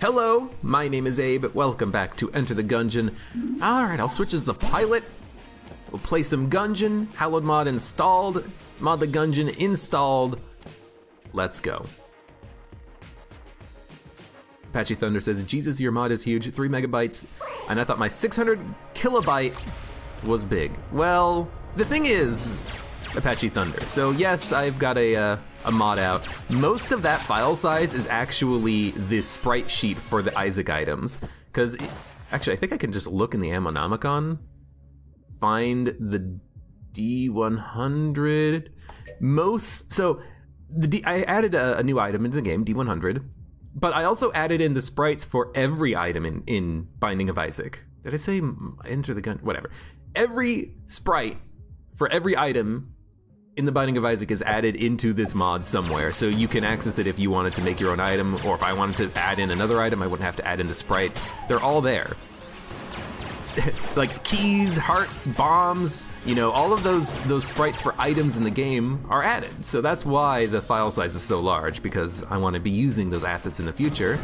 Hello, my name is Abe. Welcome back to Enter the Gungeon. Alright, I'll switch as the pilot. We'll play some Gungeon. Hallowed mod installed. Mod the Gungeon installed. Let's go. Apache Thunder says, Jesus, your mod is huge, 3 megabytes. And I thought my 600 kilobyte was big. Well, the thing is, Apache Thunder. So yes, I've got a mod out. Most of that file size is actually the sprite sheet for the Isaac items. Because, actually, I think I can just look in the Ammonomicon, find the D100. I added a new item into the game, D100, but I also added in the sprites for every item in Binding of Isaac. Did I say Enter the Gun? Whatever. Every sprite for every item in the Binding of Isaac is added into this mod somewhere, so you can access it if you wanted to make your own item, or if I wanted to add in another item, I wouldn't have to add in the sprite. They're all there. Like keys, hearts, bombs, you know, all of those sprites for items in the game are added. So that's why the file size is so large, because I want to be using those assets in the future.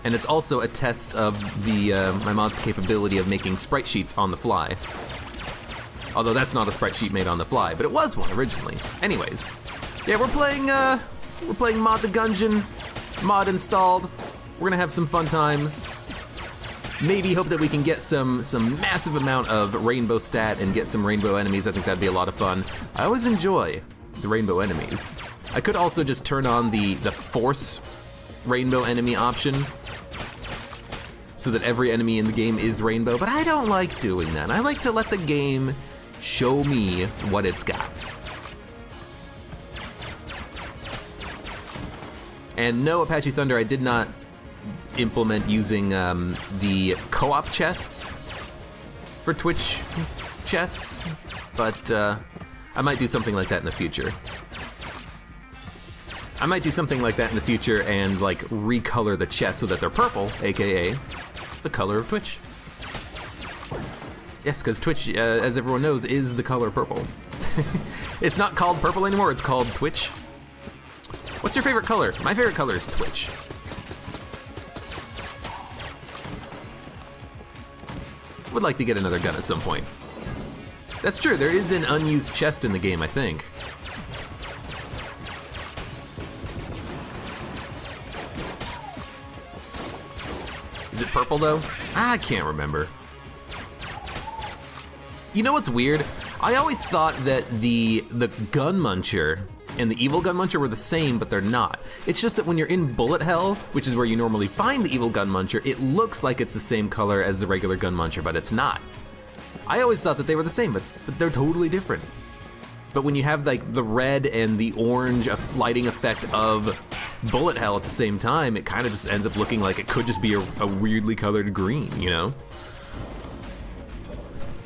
And it's also a test of my mod's capability of making sprite sheets on the fly. Although that's not a sprite sheet made on the fly, but it was one originally. Anyways, yeah, we're playing Mod the Gungeon, mod installed. We're gonna have some fun times. Maybe hope that we can get some massive amount of rainbow stat and get some rainbow enemies. I think that'd be a lot of fun. I always enjoy the rainbow enemies. I could also just turn on the force rainbow enemy option, so that every enemy in the game is rainbow, but I don't like doing that. I like to let the game show me what it's got. And no, Apache Thunder, I did not implement using the co-op chests for Twitch chests, but I might do something like that in the future. I might do something like that in the future and like recolor the chests so that they're purple, aka the color of Twitch. Yes, because Twitch, as everyone knows, is the color purple. It's not called purple anymore, it's called Twitch. What's your favorite color? My favorite color is Twitch. Would like to get another gun at some point. That's true, there is an unused chest in the game, I think. Is it purple though? I can't remember. You know what's weird? I always thought that the gun muncher and the evil gun muncher were the same, but they're not. It's just that when you're in bullet hell, which is where you normally find the evil gun muncher, it looks like it's the same color as the regular gun muncher, but it's not. I always thought that they were the same, but they're totally different. But when you have like the red and the orange lighting effect of bullet hell at the same time, it kind of just ends up looking like it could just be a weirdly colored green, you know?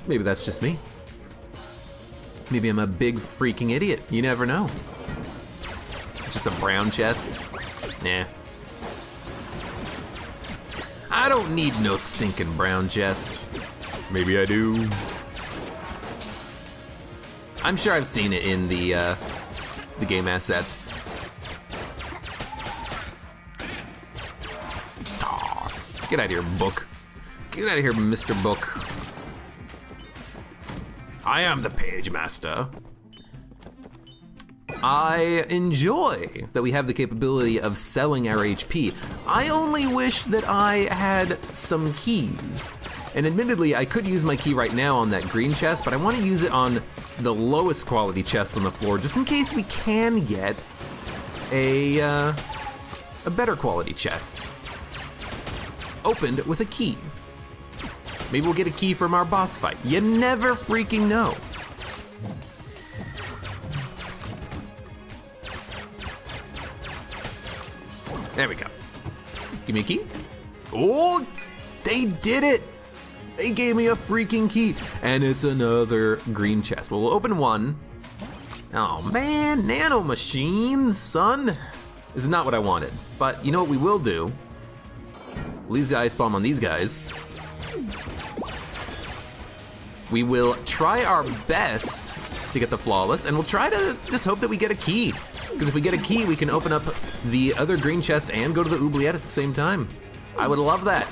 Maybe that's just me. Maybe I'm a big freaking idiot. You never know. It's just a brown chest. Nah. I don't need no stinking brown chest. Maybe I do. I'm sure I've seen it in the game assets. Aw, get out of here, book. Get out of here, Mr. Book. I am the page master. I enjoy that we have the capability of selling our HP. I only wish that I had some keys. And admittedly, I could use my key right now on that green chest, but I want to use it on the lowest quality chest on the floor, just in case we can get a better quality chest. Opened with a key. Maybe we'll get a key from our boss fight. You never freaking know. There we go. Give me a key. Oh, they did it. They gave me a freaking key. And it's another green chest. Well, we'll open one. Oh man, nano machines, son. This is not what I wanted. But you know what we will do? We'll use the ice bomb on these guys. We will try our best to get the flawless, and we'll try to just hope that we get a key. Because if we get a key, we can open up the other green chest and go to the oubliette at the same time. I would love that.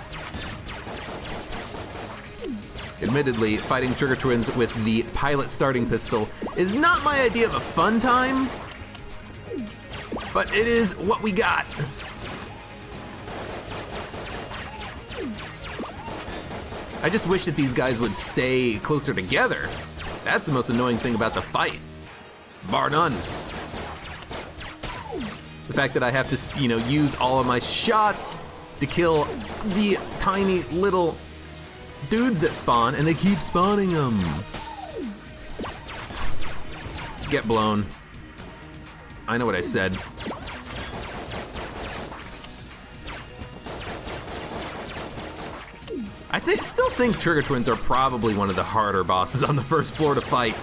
Admittedly, fighting Trigger Twins with the pilot starting pistol is not my idea of a fun time, but it is what we got. I just wish that these guys would stay closer together. That's the most annoying thing about the fight, bar none. The fact that I have to, you know, use all of my shots to kill the tiny little dudes that spawn, and they keep spawning them. Get blown. I know what I said. I still think Trigger Twins are probably one of the harder bosses on the first floor to fight.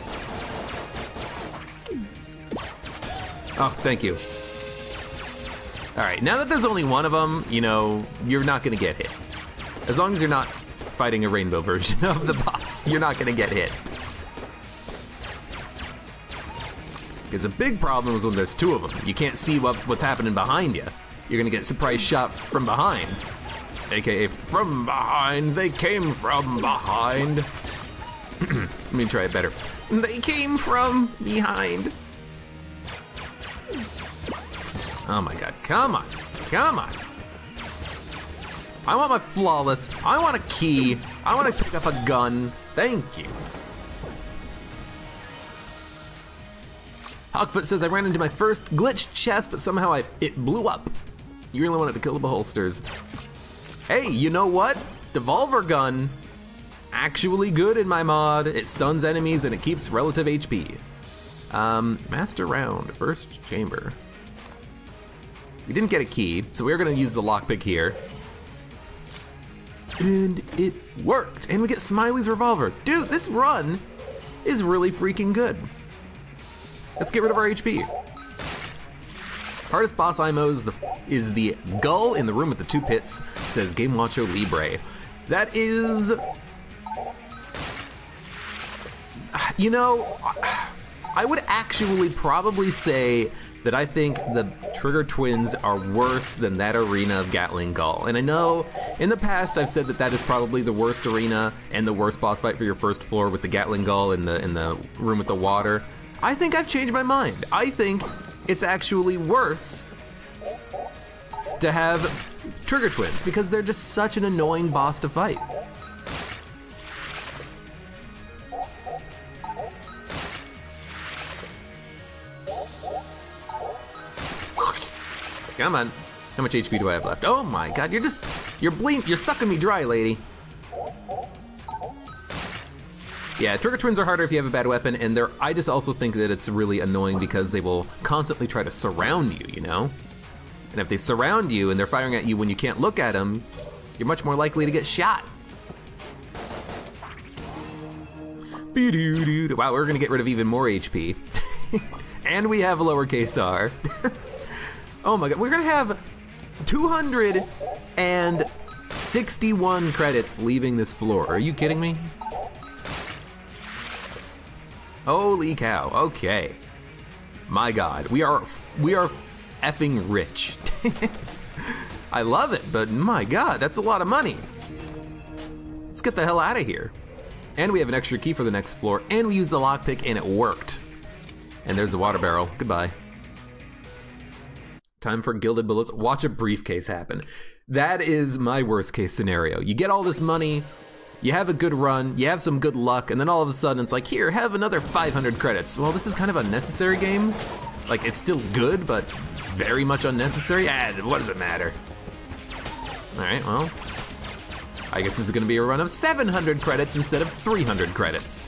Oh, thank you. All right, now that there's only one of them, you know, you're not gonna get hit. As long as you're not fighting a rainbow version of the boss, you're not gonna get hit. Because a big problem is when there's two of them. You can't see what's happening behind you. You're gonna get surprise shot from behind. AKA from behind, they came from behind. Let me try it better. They came from behind. Oh my god, come on, come on. I want my flawless, I want a key, I want to pick up a gun, thank you. Hawkfoot says, I ran into my first glitched chest, but somehow it blew up. You really wanted to kill the beholsters. Hey, you know what? Devolver gun, actually good in my mod. It stuns enemies and it keeps relative HP. Master round, first chamber. We didn't get a key, so we're gonna use the lockpick here. And it worked, and we get Smiley's revolver. Dude, this run is really freaking good. Let's get rid of our HP. Hardest boss IMO is the gull in the room with the two pits, says Game Watcho Libre. That is, you know, I would actually probably say that I think the Trigger Twins are worse than that arena of Gatling Gull. And I know in the past I've said that that is probably the worst arena and the worst boss fight for your first floor with the Gatling Gull in the room with the water. I think I've changed my mind. I think it's actually worse to have Trigger Twins because they're just such an annoying boss to fight. Come on. How much HP do I have left? Oh my god, you're sucking me dry, lady. Yeah, Trigger Twins are harder if you have a bad weapon, and I just also think that it's really annoying because they will constantly try to surround you, you know? And if they surround you and they're firing at you when you can't look at them, you're much more likely to get shot. Wow, we're gonna get rid of even more HP. And we have a lowercase r. Oh my god, we're gonna have 261 credits leaving this floor. Are you kidding me? Holy cow, okay. My god, we are effing rich. I love it, but my god, that's a lot of money. Let's get the hell out of here. And we have an extra key for the next floor, and we used the lockpick and it worked. And there's the water barrel, goodbye. Time for gilded bullets, watch a briefcase happen. That is my worst case scenario. You get all this money, you have a good run, you have some good luck, and then all of a sudden it's like, here, have another 500 credits. Well, this is kind of an unnecessary game. Like, it's still good, but very much unnecessary. What does it matter? All right, well, I guess this is gonna be a run of 700 credits instead of 300 credits.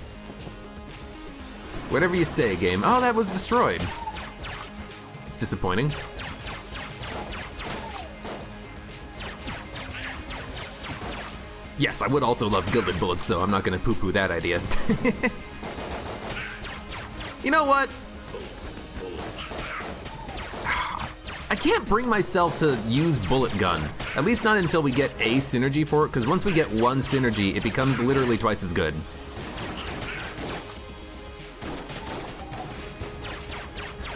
Whatever you say, game. Oh, that was destroyed. It's disappointing. Yes, I would also love gilded bullets, so I'm not gonna poo-poo that idea. You know what? I can't bring myself to use bullet gun. At least not until we get a synergy for it, because once we get one synergy, it becomes literally twice as good.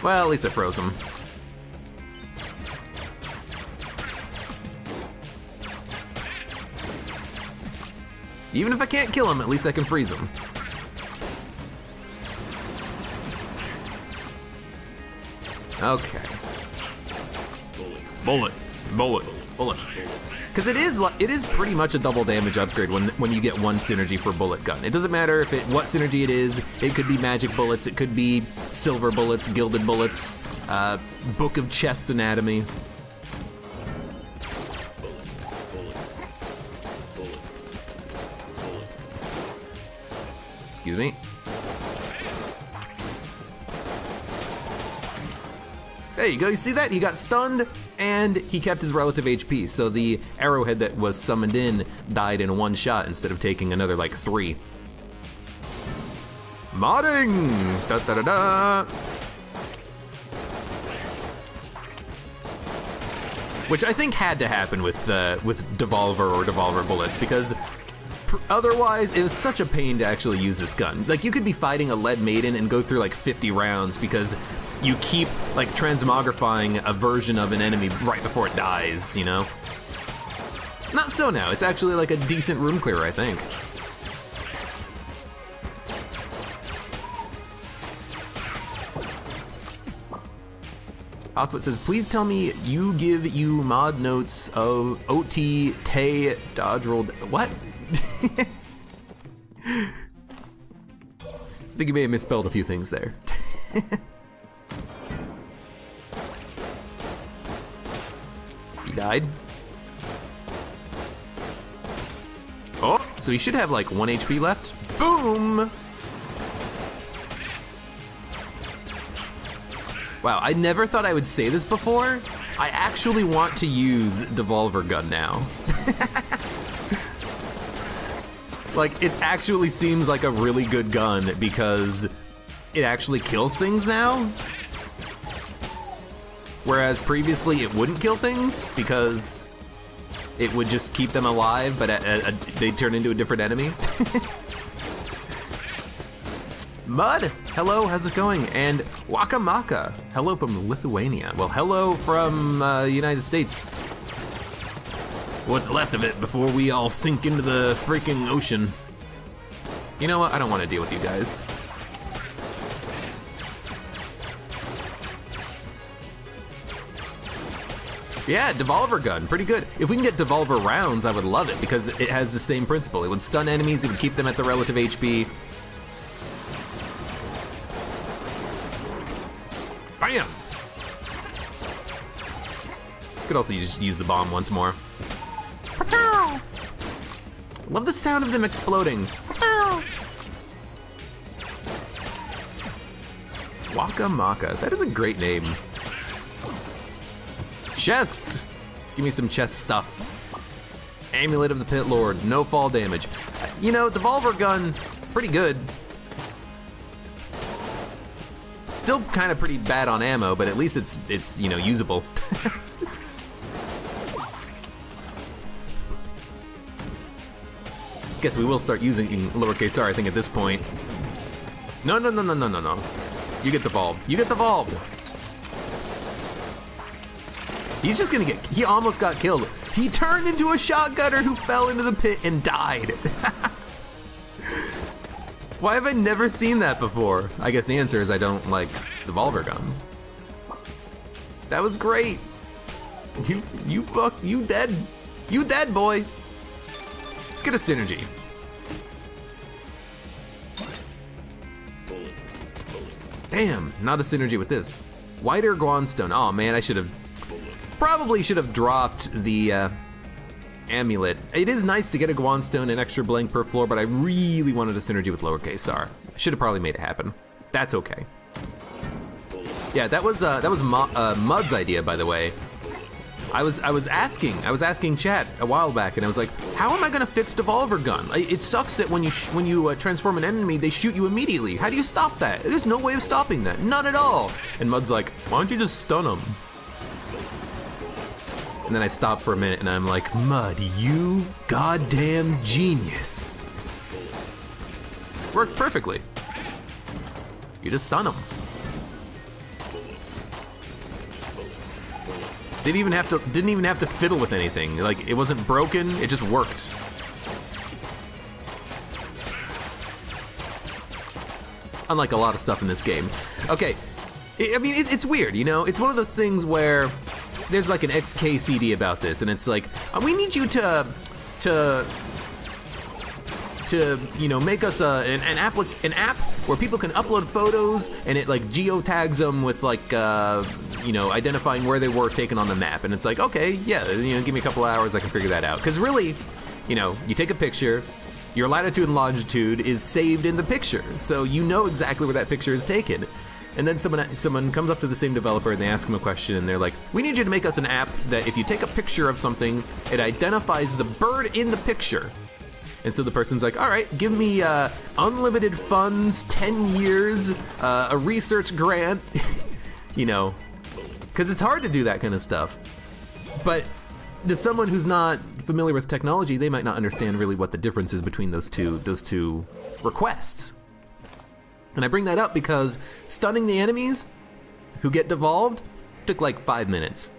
Well, at least I froze him. Even if I can't kill him, at least I can freeze him. Okay. Bullet. Bullet. Bullet. Because it is pretty much a double damage upgrade when you get one synergy for bullet gun. It doesn't matter what synergy it is. It could be magic bullets. It could be silver bullets, gilded bullets, book of chest anatomy. Excuse me. There you go, you see that? He got stunned, and he kept his relative HP, so the arrowhead that was summoned in died in one shot instead of taking another, like, 3. Modding! Da-da-da-da! Which I think had to happen with Devolver or Devolver bullets, because otherwise, it was such a pain to actually use this gun. Like, you could be fighting a lead maiden and go through like 50 rounds because you keep like transmogrifying a version of an enemy right before it dies, you know? Not so now, it's actually like a decent room clearer, I think. Aquat says, please tell me you give you mod notes of OT, Tay, dodge rolled, what? I think you may have misspelled a few things there. He died. Oh, so he should have like 1 HP left. Boom! Wow, I never thought I would say this before. I actually want to use Devolver Gun now. Like, it actually seems like a really good gun because it actually kills things now. Whereas previously it wouldn't kill things because it would just keep them alive, but they'd turn into a different enemy. Mud, hello, how's it going? And Wakamaka, hello from Lithuania. Well, hello from United States. What's left of it before we all sink into the freaking ocean. You know what, I don't want to deal with you guys. Yeah, Devolver Gun, pretty good. If we can get Devolver rounds, I would love it because it has the same principle. It would stun enemies, it would keep them at the relative HP. Bam! Could also just use the bomb once more. Love the sound of them exploding. Wakamaka, that is a great name. Chest! Give me some chest stuff. Amulet of the Pit Lord, no fall damage. You know, Devolver Gun, pretty good. Still kind of pretty bad on ammo, but at least it's you know, usable. Guess we will start using lowercase r, I think, at this point. No. You get devolved. You get devolved. He's just gonna get, he almost got killed. He turned into a shotgunner who fell into the pit and died. Why have I never seen that before? I guess the answer is I don't like Devolver Gun. That was great. You dead. You dead, boy. Let's get a synergy. Damn, not a synergy with this. Whiter Guanstone. Oh man, I probably should have dropped the amulet. It is nice to get a Guanstone, an extra blank per floor, but I really wanted a synergy with lowercase r. I should have probably made it happen. That's okay. Yeah, that was Mud's idea, by the way. I was asking chat a while back, and I was like, how am I gonna fix Devolver Gun? It sucks that when you transform an enemy, they shoot you immediately. How do you stop that? There's no way of stopping that, none at all. And Mud's like, why don't you just stun them? And then I stopped for a minute, and I'm like, Mud, you goddamn genius. Works perfectly. You just stun them. Didn't even have to fiddle with anything. Like, it wasn't broken, it just worked. Unlike a lot of stuff in this game. Okay, I mean, it's weird, you know? It's one of those things where there's like an XKCD about this, and it's like, we need you to you know, make us an app where people can upload photos, and it like geotags them with like you know, identifying where they were taken on the map. And it's like, okay, yeah, you know, give me a couple hours, I can figure that out. Because really, you know, you take a picture, your latitude and longitude is saved in the picture, so you know exactly where that picture is taken. And then someone comes up to the same developer and they ask them a question, and they're like, we need you to make us an app that if you take a picture of something, it identifies the bird in the picture. And so the person's like, all right, give me unlimited funds, 10 years, a research grant, you know, because it's hard to do that kind of stuff. But to someone who's not familiar with technology, they might not understand really what the difference is between those two requests. And I bring that up because stunning the enemies who get devolved took like 5 minutes.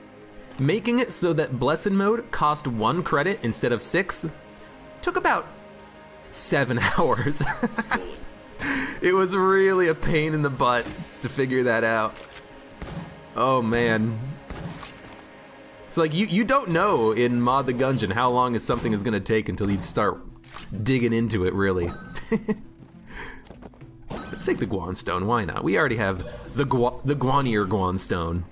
Making it so that Blessed Mode cost 1 credit instead of 6 took about 7 hours. It was really a pain in the butt to figure that out. Oh man. So like you don't know in Mod the Gungeon how long something is gonna take until you start digging into it really. Let's take the Guan Stone, why not? We already have the Guanier Guan Stone.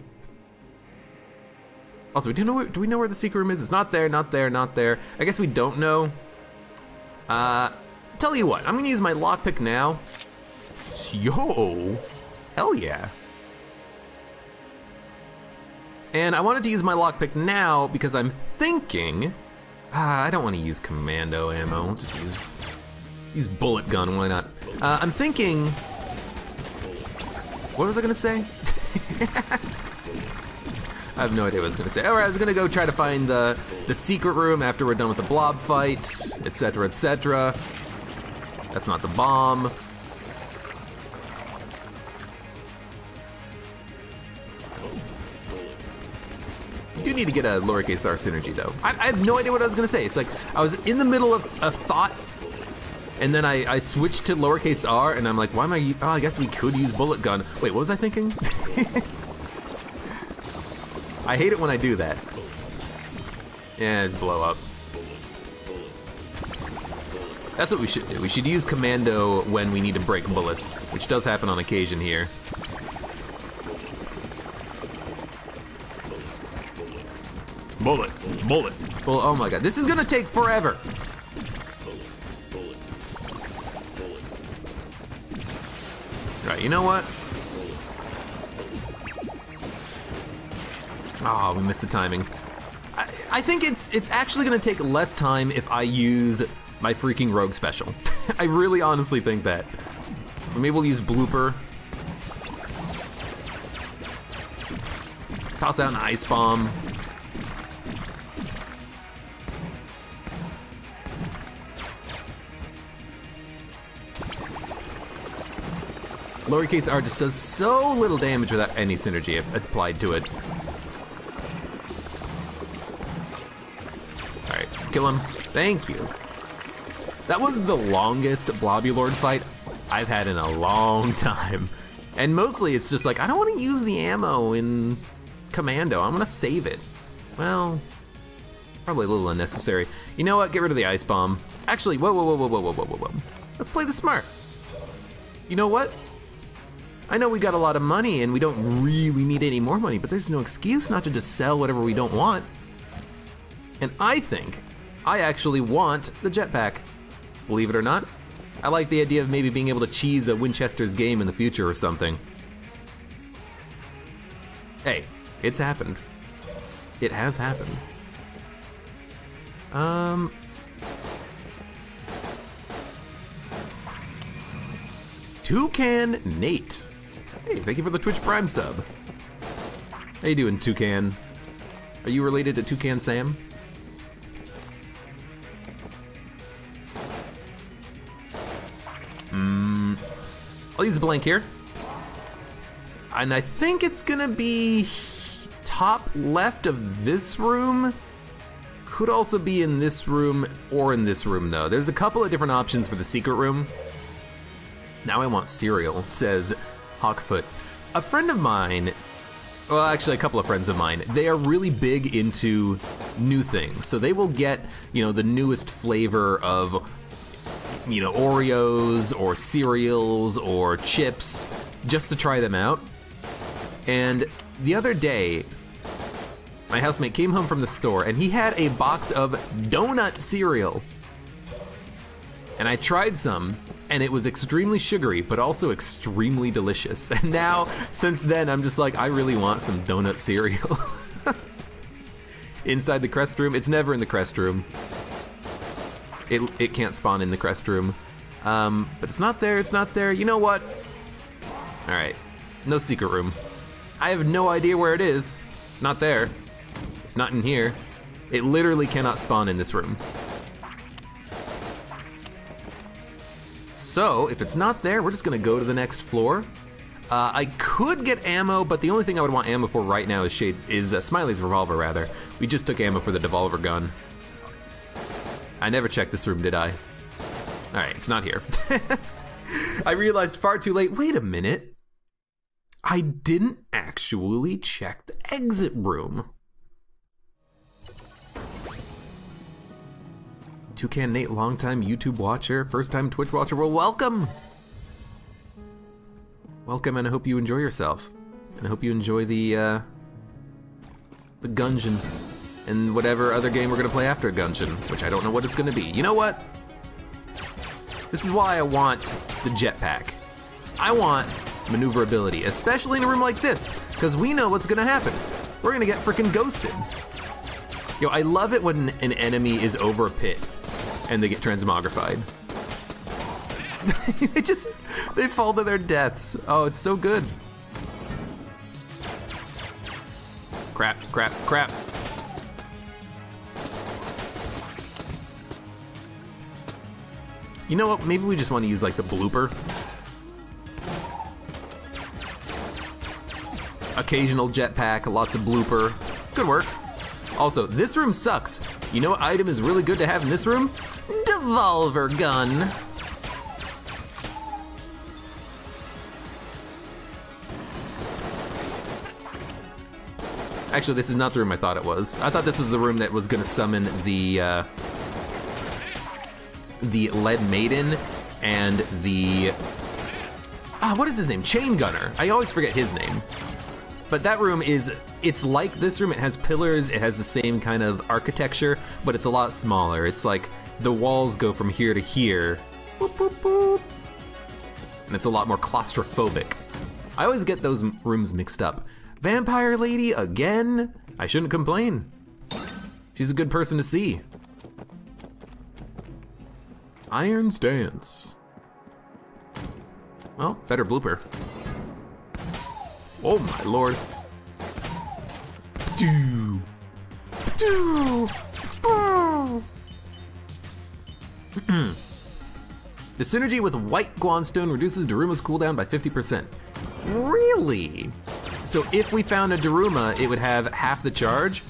Also, do we know where the secret room is? It's not there, not there, not there. I guess we don't know. Tell you what, I'm gonna use my lockpick now. Yo, hell yeah. And I wanted to use my lockpick now because I'm thinking, I don't want to use commando ammo. Just use bullet gun, why not? I'm thinking, what was I gonna say? I have no idea what I was gonna say. Alright, I was gonna go try to find the secret room after we're done with the blob fight, etc., etc. That's not the bomb. You do need to get a lowercase r synergy though. I have no idea what I was gonna say. It's like, I was in the middle of a thought, and then I switched to lowercase r, and I'm like, why am I, oh, I guess we could use bullet gun. Wait, what was I thinking? I hate it when I do that. Yeah, it'd blow up. That's what we should do. We should use commando when we need to break bullets, which does happen on occasion here. Bullet, bullet. Well, oh my god, this is gonna take forever. Right, you know what? Oh, we missed the timing. I think it's actually gonna take less time if I use my freaking rogue special. I really honestly think that. Maybe we'll use blooper. Toss out an ice bomb. Lowercase r just does so little damage without any synergy applied to it. Alright, kill him. Thank you. That was the longest Blobulord fight I've had in a long time. And mostly it's just like, I don't want to use the ammo in commando. I'm gonna save it. Well, probably a little unnecessary. You know what? Get rid of the ice bomb. Actually, whoa. Let's play this smart. You know what? I know we got a lot of money and we don't really need any more money, but there's no excuse not to just sell whatever we don't want. And I think I actually want the jetpack. Believe it or not. I like the idea of maybe being able to cheese a Winchester's game in the future or something. Hey, it's happened. It has happened. Toucan Nate. Hey, thank you for the Twitch Prime sub. How you doing, Toucan? Are you related to Toucan Sam? I'll use a blank here. And I think it's gonna be top left of this room. Could also be in this room or in this room, though. There's a couple of different options for the secret room. Now I want cereal, says Hawkfoot. A friend of mine, well, actually a couple of friends of mine, they are really big into new things. So they will get, you know, the newest flavor of, you know, Oreos or cereals or chips just to try them out. And the other day, my housemate came home from the store and he had a box of donut cereal. And I tried some, and it was extremely sugary, but also extremely delicious. And now, since then, I'm just like, I really want some donut cereal. Inside the crest room, it's never in the crest room. It can't spawn in the crest room. But it's not there, it's not there. You know what? All right, no secret room. I have no idea where it is. It's not there. It's not in here. It literally cannot spawn in this room. So, if it's not there, we're just gonna go to the next floor. I could get ammo, but the only thing I would want ammo for right now is Smiley's revolver, rather. We just took ammo for the devolver gun. I never checked this room, did I? All right, it's not here. I realized far too late, wait a minute. I didn't actually check the exit room. Toucan Nate, longtime YouTube watcher, first time Twitch watcher, well, welcome! Welcome, and I hope you enjoy yourself. And I hope you enjoy the Gungeon, and whatever other game we're gonna play after Gungeon, which I don't know what it's gonna be. You know what? This is why I want the jetpack. I want maneuverability, especially in a room like this, because we know what's gonna happen. We're gonna get freaking ghosted. Yo, I love it when an enemy is over a pit and they get transmogrified. they fall to their deaths. Oh, it's so good. Crap, crap, crap. You know what, maybe we just want to use like the blooper. Occasional jetpack, lots of blooper. Good work. Also, this room sucks. You know what item is really good to have in this room? Devolver gun. Actually, this is not the room I thought it was. I thought this was the room that was gonna summon the Lead Maiden and the... what is his name? Chain Gunner. I always forget his name. But that room is, it's like this room. It has pillars, it has the same kind of architecture, but it's a lot smaller. It's like the walls go from here to here. Boop, boop, boop. And it's a lot more claustrophobic. I always get those rooms mixed up. Vampire Lady again? I shouldn't complain. She's a good person to see. Iron's Dance. Well, better blooper. Oh my lord. The synergy with White Guanstone reduces Daruma's cooldown by 50%. Really? So if we found a Daruma, it would have half the charge?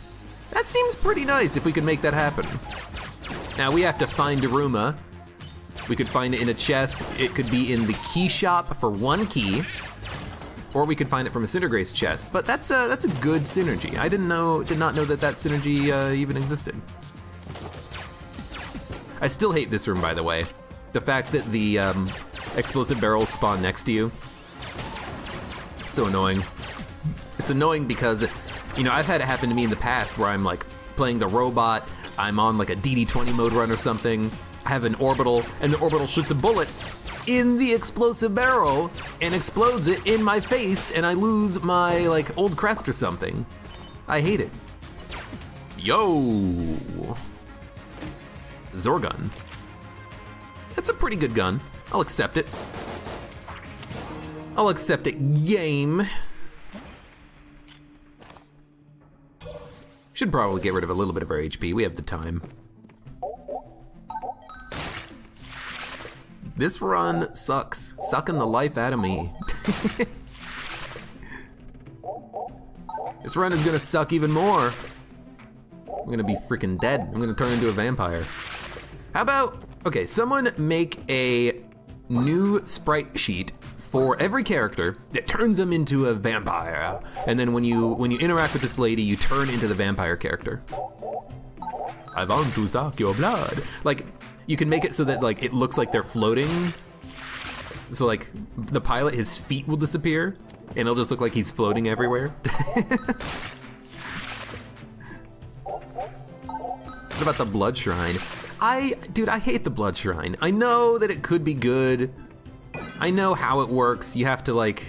That seems pretty nice if we could make that happen. Now we have to find Daruma. We could find it in a chest. It could be in the key shop for 1 key. Or we could find it from a Cindergrace chest, but that's a good synergy. I did not know that synergy even existed. I still hate this room, by the way. The fact that the explosive barrels spawn next to you. So annoying. It's annoying because, you know, I've had it happen to me in the past where I'm like playing the robot, I'm on like a DD20 mode run or something, I have an orbital, and the orbital shoots a bullet in the explosive barrel and explodes it in my face, and I lose my like old crest or something. I hate it. Yo! Zorgun. That's a pretty good gun. I'll accept it. I'll accept it, game. Should probably get rid of a little bit of our HP. We have the time. This run sucks. Sucking the life out of me. This run is gonna suck even more. I'm gonna be freaking dead. I'm gonna turn into a vampire. How about, okay, someone make a new sprite sheet for every character that turns them into a vampire. And then when you interact with this lady, you turn into the vampire character. I want to suck your blood. Like, you can make it so that like it looks like they're floating. So like the pilot, his feet will disappear and it'll just look like he's floating everywhere. What about the blood shrine? Dude, I hate the blood shrine. I know that it could be good. I know how it works. You have to like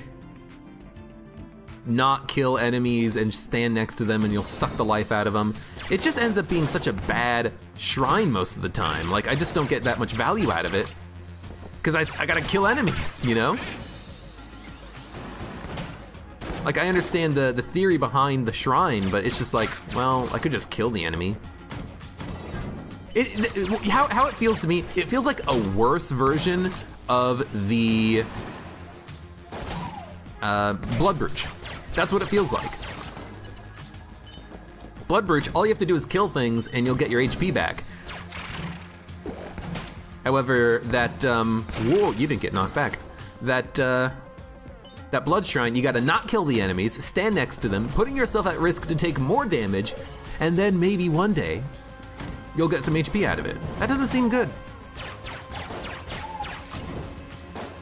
not kill enemies and stand next to them and you'll suck the life out of them. It just ends up being such a bad shrine most of the time. Like, I just don't get that much value out of it. Because I gotta kill enemies, you know? Like, I understand the theory behind the shrine, but it's just like, well, I could just kill the enemy. How it feels to me, it feels like a worse version of the Blood Brooch. That's what it feels like. Blood Brooch, all you have to do is kill things and you'll get your HP back. However, that, whoa, you didn't get knocked back. That Blood Shrine, you gotta not kill the enemies, stand next to them, putting yourself at risk to take more damage, and then maybe one day, you'll get some HP out of it. That doesn't seem good.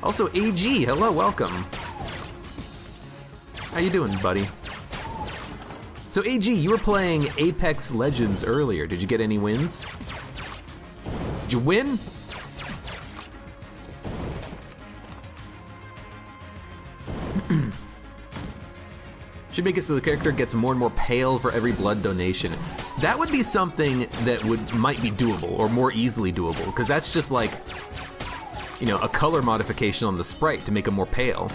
Also, AG, hello, welcome. How you doing, buddy? So AG, you were playing Apex Legends earlier. Did you get any wins? Did you win? Should make it so the character gets more and more pale for every blood donation. That would be something that might be doable, or more easily doable, because that's just like, you know, a color modification on the sprite to make him more pale.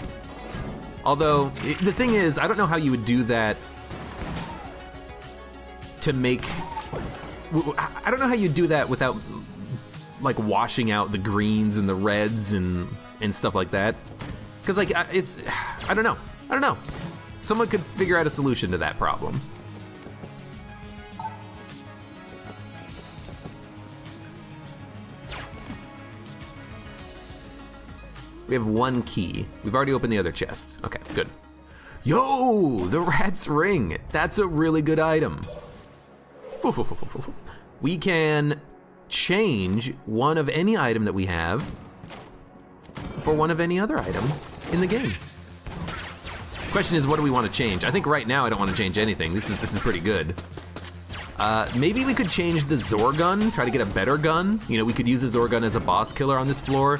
Although, the thing is, I don't know how you would do that to make, I don't know how you do that without like washing out the greens and the reds and stuff like that. Cause like, I don't know. Someone could figure out a solution to that problem. We have one key. We've already opened the other chests. Okay, good. Yo, the rat's ring. That's a really good item. We can change one of any item that we have for one of any other item in the game. Question is, what do we want to change? I think right now I don't want to change anything. This is pretty good. Maybe we could change the Zorgun, try to get a better gun. You know, we could use the Zorgun as a boss killer on this floor.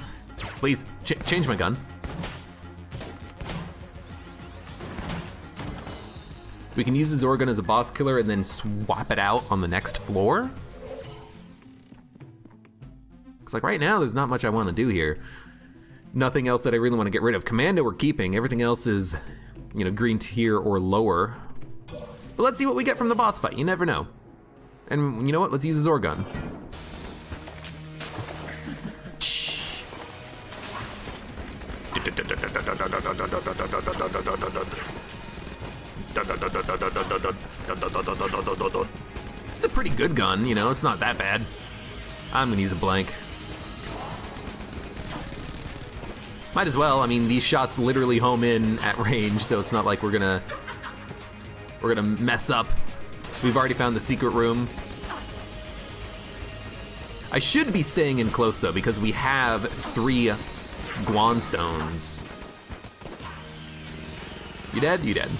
Please, change my gun. We can use the Zorgun as a boss killer and then swap it out on the next floor. Cause like right now, there's not much I want to do here. Nothing else that I really want to get rid of. Commando we're keeping, everything else is, you know, green tier or lower. But let's see what we get from the boss fight, you never know. And you know what, let's use the Zorgun. It's a pretty good gun, you know, it's not that bad. I'm gonna use a blank. Might as well, I mean, these shots literally home in at range, so it's not like we're gonna mess up. We've already found the secret room. I should be staying in close though, because we have 3 Guan stones. You dead? You dead.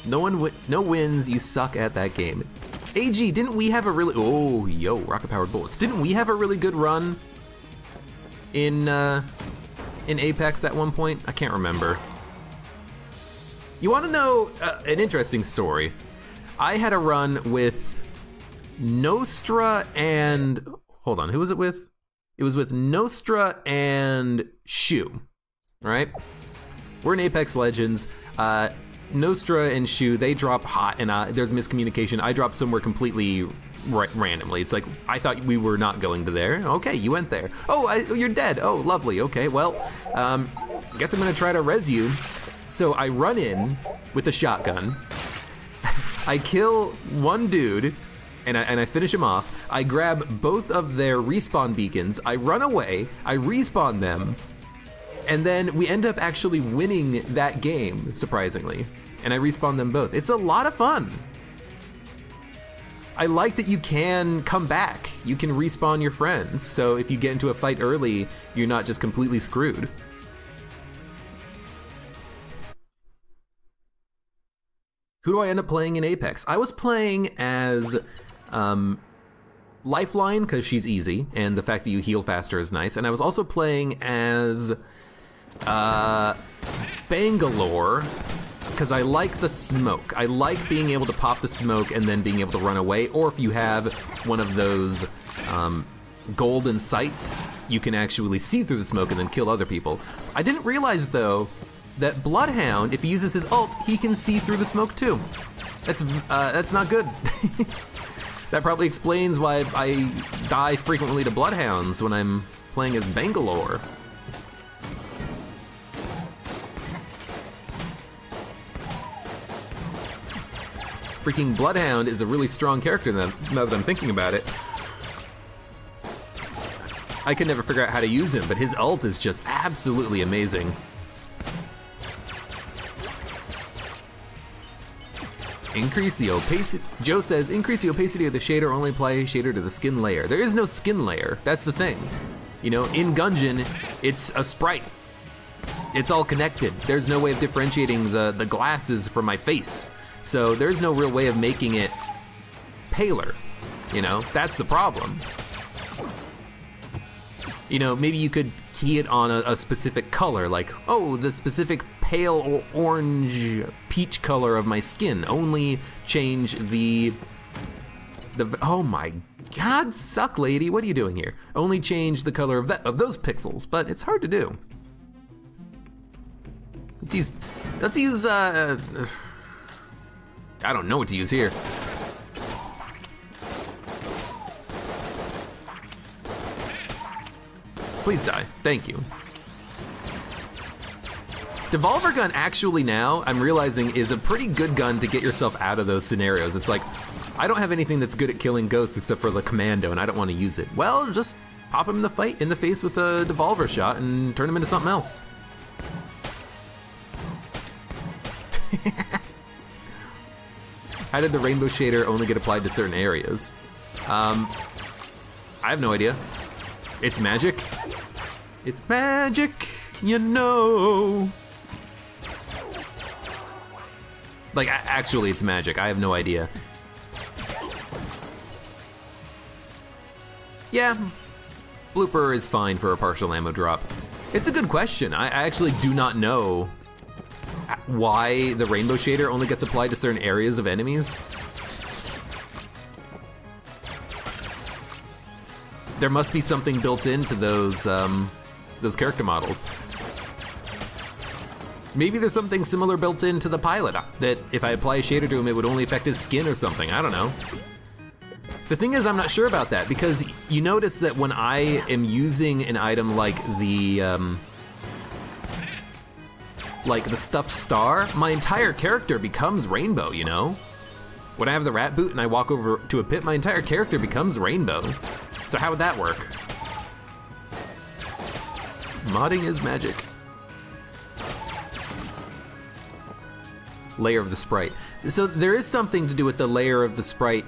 No wins, you suck at that game. AG, didn't we have a really, oh, yo, rocket-powered bullets. Didn't we have a really good run in Apex at one point? I can't remember. You wanna know an interesting story? I had a run with Nostra and, hold on, who was it with? It was with Nostra and Shu, right? We're in Apex Legends. Nostra and Shu, they drop hot and there's miscommunication. I drop somewhere completely randomly. It's like, I thought we were not going to there. Okay, you went there. Oh, you're dead. Oh, lovely. Okay, well, guess I'm gonna try to res you. So I run in with a shotgun. I kill one dude, and I finish him off. I grab both of their respawn beacons. I run away. I respawn them. And then we end up actually winning that game, surprisingly. And I respawn them both. It's a lot of fun. I like that you can come back. You can respawn your friends. So if you get into a fight early, you're not just completely screwed. Who do I end up playing in Apex? I was playing as Lifeline, because she's easy, and the fact that you heal faster is nice. And I was also playing as Bangalore, because I like the smoke. I like being able to pop the smoke and then being able to run away, or if you have one of those golden sights, you can actually see through the smoke and then kill other people. I didn't realize, though, that Bloodhound, if he uses his ult, he can see through the smoke, too. That's not good. That probably explains why I die frequently to Bloodhounds when I'm playing as Bangalore. Freaking Bloodhound is a really strong character now that I'm thinking about it. I could never figure out how to use him, but his ult is just absolutely amazing. Increase the opacity. Joe says, increase the opacity of the shader, only apply shader to the skin layer. There is no skin layer, that's the thing. You know, in Gungeon, it's a sprite. It's all connected. There's no way of differentiating the glasses from my face. So there's no real way of making it paler, you know? That's the problem. You know, maybe you could key it on a specific color, like, oh, the specific pale or orange peach color of my skin. Only change the oh my God, suck lady, what are you doing here? Only change the color of those pixels, but it's hard to do. Let's use I don't know what to use here. Please die, thank you. Devolver gun actually now, I'm realizing, is a pretty good gun to get yourself out of those scenarios. It's like, I don't have anything that's good at killing ghosts except for the commando and I don't want to use it. Well, just pop him in the face with a Devolver shot and turn him into something else. How did the rainbow shader only get applied to certain areas? I have no idea. It's magic. It's magic, you know. Like, actually, it's magic. I have no idea. Yeah, blooper is fine for a partial ammo drop. It's a good question. I actually do not know why the rainbow shader only gets applied to certain areas of enemies. There must be something built into those character models. Maybe there's something similar built into the pilot, that if I apply a shader to him, it would only affect his skin or something, I don't know. The thing is, I'm not sure about that, because you notice that when I am using an item like the stuffed star, my entire character becomes rainbow, you know? When I have the rat boot and I walk over to a pit, my entire character becomes rainbow. So how would that work? Modding is magic. Layer of the sprite. So there is something to do with the layer of the sprite,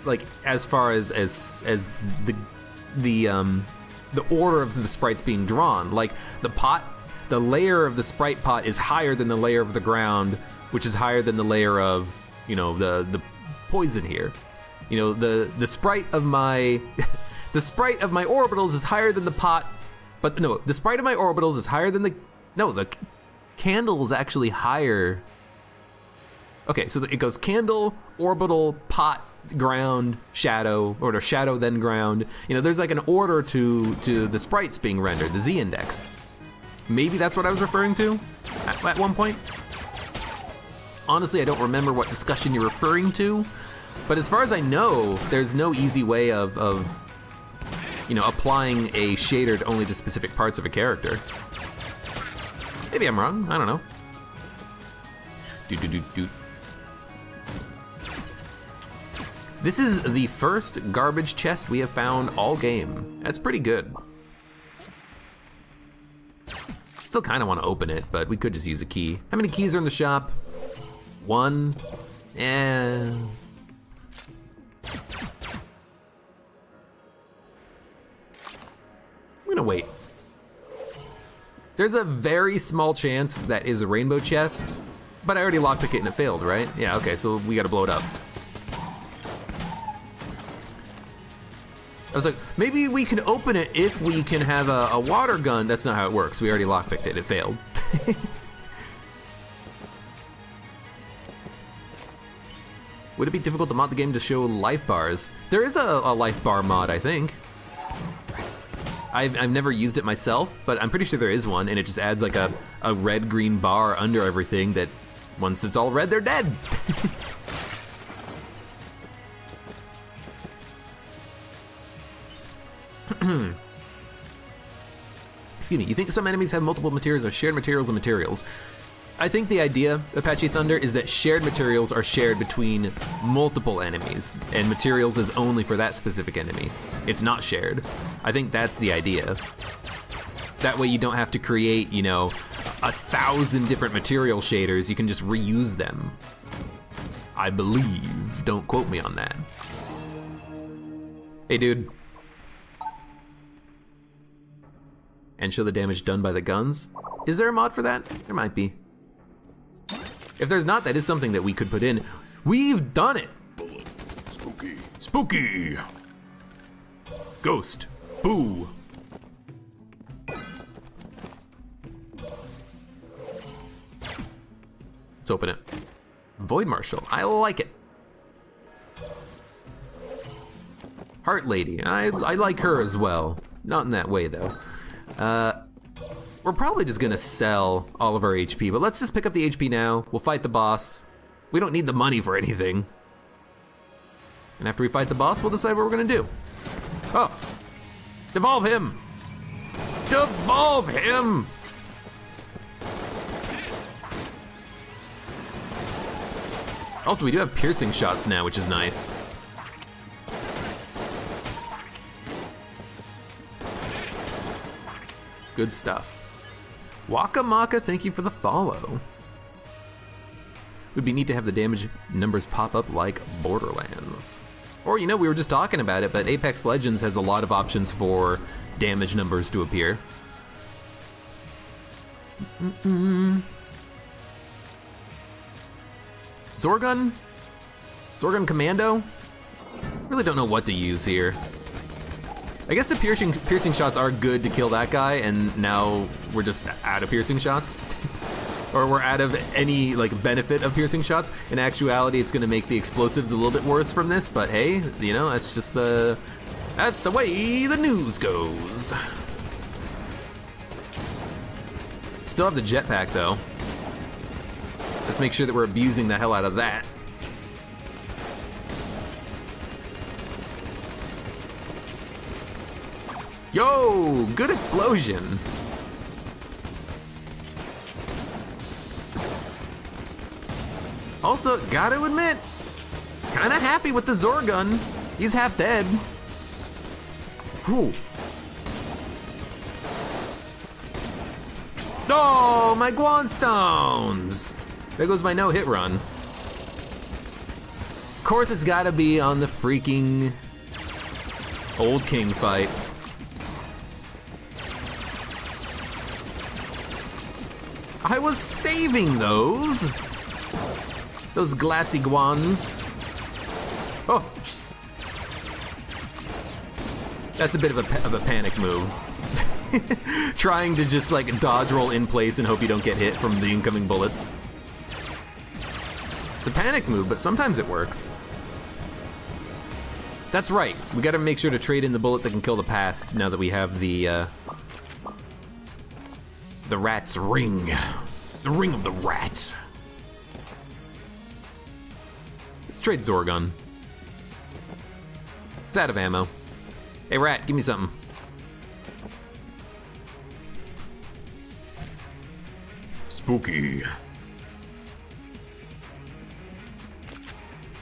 like as far as the order of the sprites being drawn. Like the layer of the sprite pot is higher than the layer of the ground, which is higher than the layer of, you know, the poison here. You know, the sprite of my the sprite of my orbitals is higher than the pot, but no, the sprite of my orbitals is higher than the candle is actually higher. Okay, so it goes candle, orbital, pot, ground, shadow, or shadow then ground. You know, there's like an order to the sprites being rendered, the Z index. Maybe that's what I was referring to at one point. Honestly, I don't remember what discussion you're referring to, But as far as I know, there's no easy way of you know, applying a shader only to specific parts of a character. Maybe I'm wrong, I don't know. This is the first garbage chest we have found all game. That's pretty good. Still kind of want to open it, but we could just use a key. How many keys are in the shop? 1. I'm gonna wait. There's a very small chance that is a rainbow chest, but I already lockpicked it and it failed, right? Yeah, okay, so we gotta blow it up. I was like, maybe we can open it if we can have a water gun. That's not how it works. We already lockpicked it. It failed. Would it be difficult to mod the game to show life bars? There is a life bar mod, I think. I've never used it myself, but I'm pretty sure there is one, and it just adds like a red-green bar under everything that once it's all red, they're dead. Excuse me, you think some enemies have multiple materials or shared materials and materials? I think the idea, Apache Thunder, is that shared materials are shared between multiple enemies, and materials is only for that specific enemy. It's not shared. I think that's the idea. That way you don't have to create, you know, 1,000 different material shaders, you can just reuse them. I believe, don't quote me on that. Hey dude. And show the damage done by the guns. Is there a mod for that? There might be. If there's not, that is something that we could put in. We've done it! Spooky. Spooky! Ghost. Boo. Let's open it. Void Marshal. I like it. Heart Lady. I like her as well. Not in that way, though. We're probably just gonna sell all of our HP, but let's just pick up the HP now. We'll fight the boss. We don't need the money for anything. And after we fight the boss, we'll decide what we're gonna do. Oh, devolve him! Devolve him! Also, we do have piercing shots now, which is nice. Good stuff. Waka Maka, thank you for the follow. It would be neat to have the damage numbers pop up like Borderlands. Or, you know, we were just talking about it, but Apex Legends has a lot of options for damage numbers to appear. Zorgun? Zorgun Commando? Really don't know what to use here. I guess the piercing shots are good to kill that guy, and now we're just out of piercing shots. Or we're out of any like benefit of piercing shots. In actuality, it's gonna make the explosives a little bit worse from this, but hey, you know, that's just that's the way the news goes. Still have the jetpack though. Let's make sure that we're abusing the hell out of that. Yo, good explosion. Also, gotta admit, kinda happy with the Zorgun. He's half dead. Whew. Oh, my Guanstones! There goes my no-hit run. Of course it's gotta be on the freaking Old King fight. I was saving those glassy guans. Oh, that's a bit of a panic move. Trying to just like dodge roll in place and hope you don't get hit from the incoming bullets. It's a panic move, but sometimes it works. That's right. We got to make sure to trade in the bullet that can kill the past now that we have the rat's ring. The ring of the rat. Let's trade Zorgun. It's out of ammo. Hey, rat, give me something. Spooky.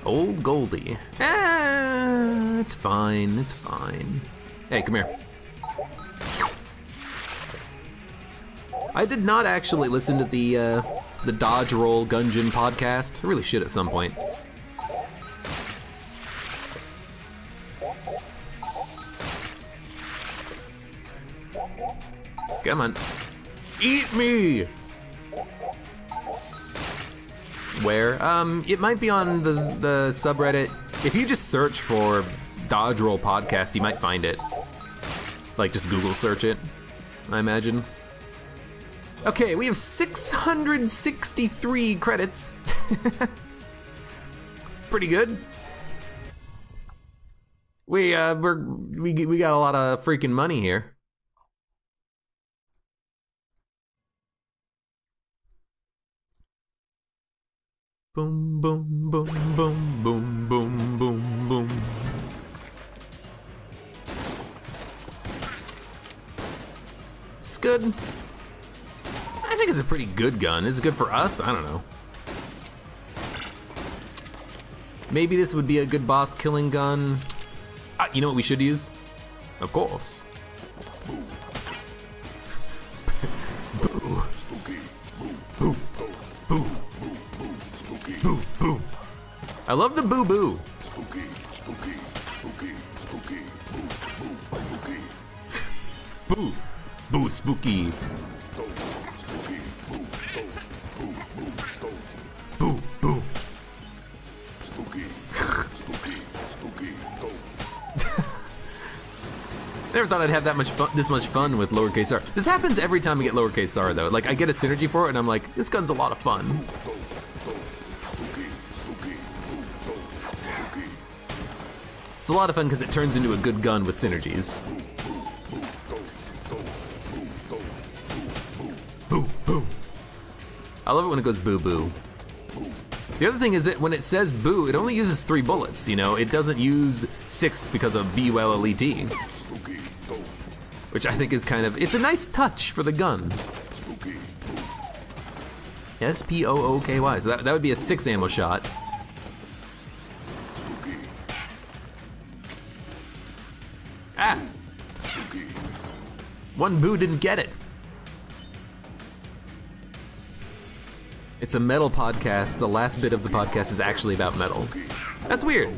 Old Goldie. Ah, it's fine, it's fine. Hey, come here. I did not actually listen to the Dodge Roll Gungeon podcast. I really should at some point. Come on. Eat me! Where? It might be on the subreddit. If you just search for Dodge Roll podcast, you might find it. Like, just Google search it, I imagine. Okay, we have 663 credits. Pretty good. We got a lot of freaking money here. Boom, boom, boom, boom, boom, boom, boom, boom. It's good. I think it's a pretty good gun. Is it good for us? I don't know. Maybe this would be a good boss killing gun. You know what we should use? Of course. Boo. Boo. Boo. Boo, boo. I love the boo boo. Spooky, spooky, spooky, spooky, boo, boo, spooky. Boo, boo, spooky. Spooky, boo, boo, boo, boo, boo. Spooky, spooky, spooky, ghost. Never thought I'd have that much fun, this much fun with lowercase r. This happens every time I get lowercase r though. Like I get a synergy for it and I'm like, this gun's a lot of fun. It's a lot of fun because it turns into a good gun with synergies. Boo, boo. I love it when it goes boo, boo. The other thing is that when it says boo, it only uses 3 bullets, you know? It doesn't use 6 because of B-U-L-L-E-T. Which I think is kind of, it's a nice touch for the gun. S-P-O-O-K-Y, so that would be a 6 ammo shot. Ah! One boo didn't get it. It's a metal podcast. The last bit of the podcast is actually about metal. That's weird.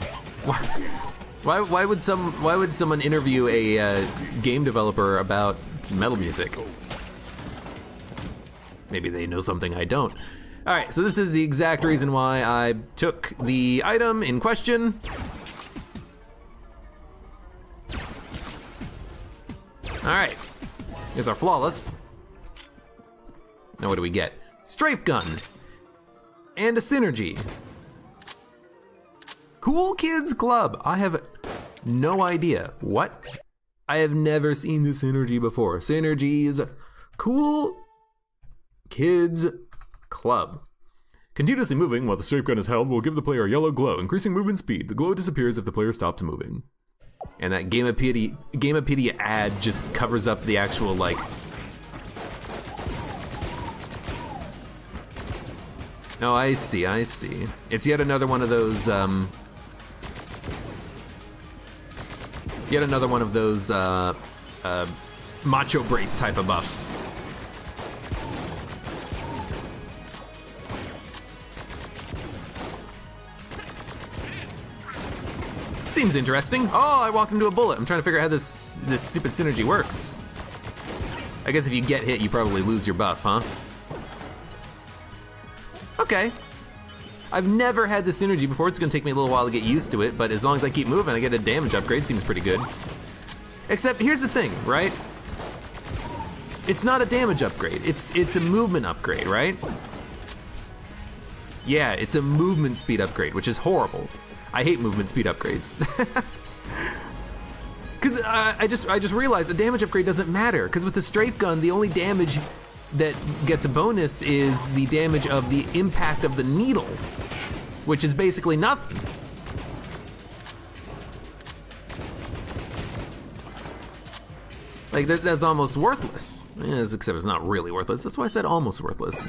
Why would someone interview a game developer about metal music? Maybe they know something I don't. All right, so this is the exact reason why I took the item in question. All right, here's our flawless. Now what do we get? Strafe gun and a synergy. Cool Kids Club. I have no idea. What? I have never seen this synergy before. Synergies. Cool Kids Club. Continuously moving while the strafe gun is held will give the player a yellow glow, increasing movement speed. The glow disappears if the player stops moving. And that Gamepedia ad just covers up the actual, like... Oh, I see, I see. It's yet another one of those, macho brace type of buffs. Seems interesting. Oh, I walked into a bullet. I'm trying to figure out how this stupid synergy works. I guess if you get hit, you probably lose your buff, huh? Okay. I've never had this synergy before. It's gonna take me a little while to get used to it, but as long as I keep moving, I get a damage upgrade. Seems pretty good. Except, here's the thing, right? It's not a damage upgrade. It's a movement upgrade, right? Yeah, it's a movement speed upgrade, which is horrible. I hate movement speed upgrades. Cause I just realized a damage upgrade doesn't matter, because with the strafe gun, the only damage that gets a bonus is the damage of the impact of the needle, which is basically nothing. Like, that's almost worthless. Except it's not really worthless. That's why I said almost worthless.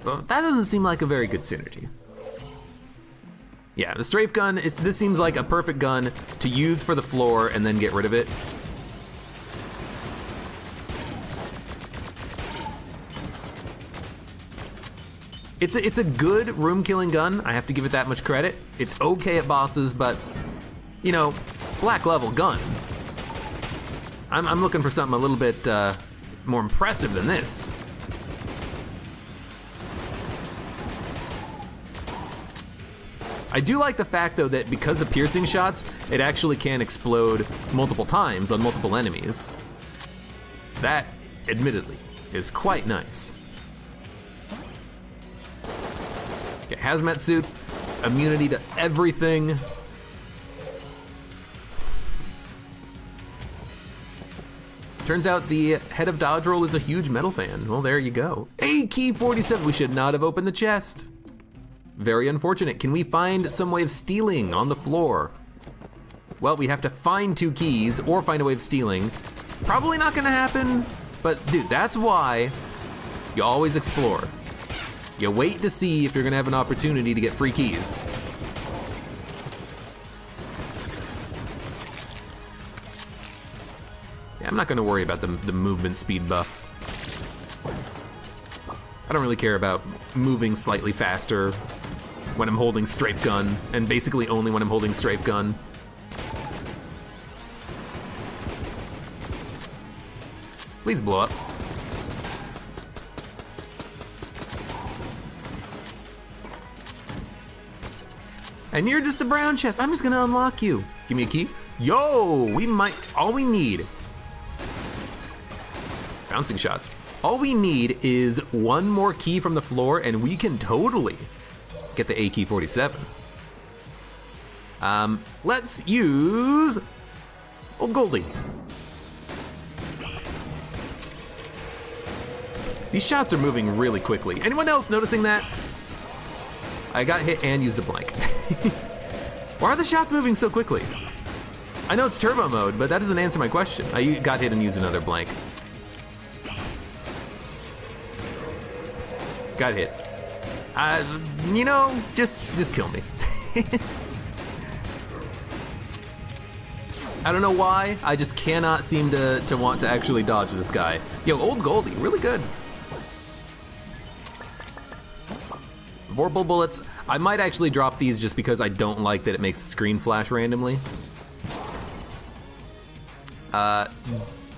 But that doesn't seem like a very good synergy. Yeah, the strafe gun, this seems like a perfect gun to use for the floor and then get rid of it. It's a good room-killing gun. I have to give it that much credit. It's okay at bosses, but, you know, black level gun. I'm looking for something a little bit more impressive than this. I do like the fact, though, that because of piercing shots, it actually can explode multiple times on multiple enemies. That, admittedly, is quite nice. Okay, hazmat suit, immunity to everything. Turns out the head of dodge roll is a huge metal fan. Well, there you go. AK-47, we should not have opened the chest. Very unfortunate. Can we find some way of stealing on the floor? Well, we have to find 2 keys or find a way of stealing. Probably not gonna happen, but dude, that's why you always explore. You wait to see if you're gonna have an opportunity to get free keys. Yeah, I'm not gonna worry about the movement speed buff. I don't really care about moving slightly faster when I'm holding strafe gun, and basically only when I'm holding strafe gun. Please blow up. And you're just a brown chest. I'm just gonna unlock you. Give me a key. Yo, we might, all we need. Bouncing shots. All we need is 1 more key from the floor and we can totally get the AK-47. Let's use Old Goldie. These shots are moving really quickly. Anyone else noticing that? I got hit and used a blank. Why are the shots moving so quickly? I know it's turbo mode, but that doesn't answer my question. I got hit and used another blank. Got hit. You know, just kill me. I don't know why, I just cannot seem to want to actually dodge this guy. Yo, Old Goldie, really good. Vorpal bullets, I might actually drop these just because I don't like that it makes the screen flash randomly.